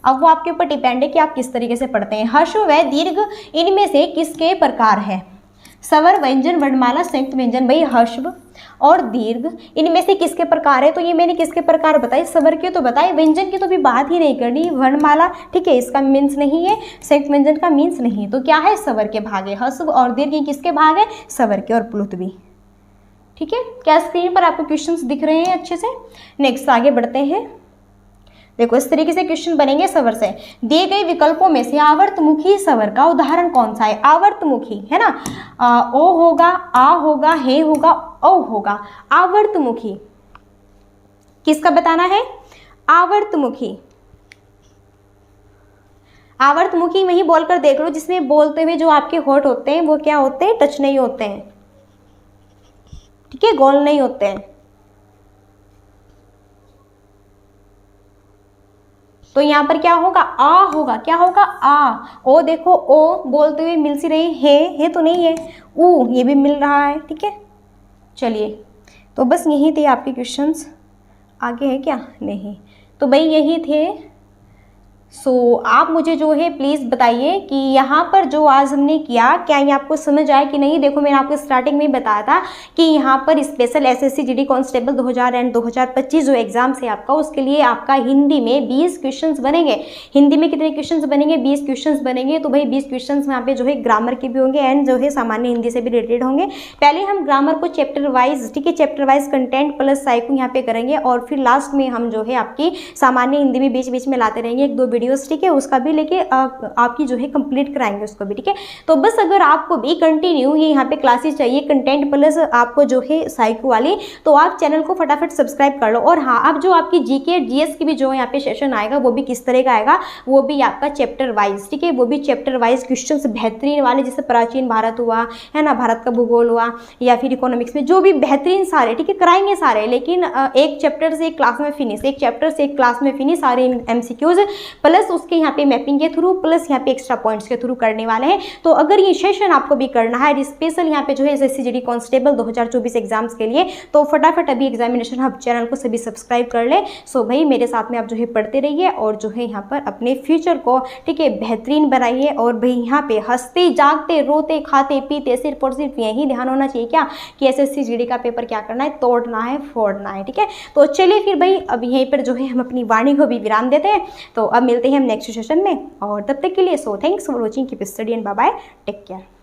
अब वो आपके ऊपर डिपेंड है कि आप किस तरीके से पढ़ते हैं। ह्रस्व व दीर्घ इनमें से किसके प्रकार है, स्वर, व्यंजन, वर्णमाला, संयुक्त व्यंजन। भाई ह्रस्व और दीर्घ इनमें से किसके प्रकार है, तो ये मैंने किसके प्रकार बताए, स्वर के तो बताए, व्यंजन की तो भी बात ही नहीं करनी, वर्णमाला, ठीक है, इसका मीन्स नहीं है, संयुक्त व्यंजन का मीन्स नहीं है। तो क्या है, स्वर के भाग है, ह्रस्व और दीर्घ किसके भाग है, स्वर के और प्लुत भी, ठीक है। क्या स्क्रीन पर आपको क्वेश्चंस दिख रहे हैं अच्छे से। नेक्स्ट आगे बढ़ते हैं। देखो इस तरीके से क्वेश्चन बनेंगे स्वर से। दिए गए विकल्पों में से आवर्तमुखी स्वर का उदाहरण कौन सा है, आवर्तमुखी, है ना। ओ होगा, आ होगा, हे होगा, ओ होगा। आवर्तमुखी किसका बताना है, आवर्तमुखी। आवर्तमुखी वही बोलकर देख लो जिसमें बोलते हुए जो आपके होठ होते हैं वो क्या होते हैं, टच नहीं होते हैं, ठीक है, गोल नहीं होते हैं। तो यहाँ पर क्या होगा, आ होगा, क्या होगा, आ। ओ देखो, ओ बोलते हुए मिल सी रही है तो नहीं है, ऊ ये भी मिल रहा है, ठीक है। चलिए तो बस यही थे आपके क्वेश्चंस, आगे है क्या, नहीं। तो भाई यही थे। आप मुझे जो है प्लीज़ बताइए कि यहाँ पर जो आज हमने किया क्या ये आपको समझ आया कि नहीं। देखो मैंने आपको स्टार्टिंग में ही बताया था कि यहाँ पर special SSC GD constable 2000 and 2025 जो एग्जाम्स है आपका, उसके लिए आपका हिंदी में 20 क्वेश्चंस बनेंगे। हिंदी में कितने क्वेश्चंस बनेंगे, 20 क्वेश्चंस बनेंगे। तो भाई 20 क्वेश्चंस यहाँ पे जो है ग्रामर के भी होंगे एंड जो है सामान्य हिंदी से भी रिलेटेड होंगे। पहले हम ग्रामर को चैप्टर वाइज, ठीक है, chapter wise content plus psycho यहाँ पे करेंगे और फिर लास्ट में हम जो है आपकी सामान्य हिंदी में बीच बीच में लाते रहेंगे 1-2 वीडियोस, ठीक है, उसका भी लेके आपकी जो है कंप्लीट कराएंगे उसको भी, ठीक है। तो बस अगर आपको भी कंटिन्यू ये यहाँ पे क्लासेस चाहिए कंटेंट प्लस आपको जो है साइको वाली, तो आप चैनल को फटाफट सब्सक्राइब कर लो। और हाँ, अब जो आपकी जीके जीएस की भी जो यहाँ पे सेशन आएगा वो भी किस तरह का आएगा, वो भी आपका चैप्टर वाइज, ठीक है, वो भी चैप्टर वाइज क्वेश्चन बेहतरीन वाले, जैसे प्राचीन भारत हुआ, है ना, भारत का भूगोल हुआ, या फिर इकोनॉमिक्स में जो भी बेहतरीन सारे, ठीक है, कराएंगे सारे। लेकिन एक चैप्टर से एक क्लास में फिनिश, एक चैप्टर से एक क्लास में फिनिश, सारे MCQs प्लस उसके यहाँ पे मैपिंग के थ्रू प्लस यहाँ पे एक्स्ट्रा पॉइंट्स के थ्रू करने वाले हैं। तो अगर ये सेशन आपको भी करना है स्पेशल यहाँ पे जो है एसएससी जीडी कांस्टेबल 2024 एग्जाम्स के लिए, तो फटाफट अभी एग्जामिनेशन हब चैनल को सभी सब्सक्राइब कर ले। सो भाई मेरे साथ में आप जो है पढ़ते रहिए और जो है यहाँ पर अपने फ्यूचर को, ठीक है, बेहतरीन बनाइए। और भाई यहाँ पे हंसते जागते रोते खाते पीते सिर्फ और सिर्फ यही ध्यान होना चाहिए क्या, कि एसएससी जीडी का पेपर क्या करना है, तोड़ना है, फोड़ना है, ठीक है। तो चलिए फिर भाई अब यहीं पर जो है हम अपनी वाणी को भी विराम देते हैं। तो अब मिलते हैं हम नेक्स्ट सेशन में, और तब तक के लिए thanks for watching, keep study and bye bye, take care.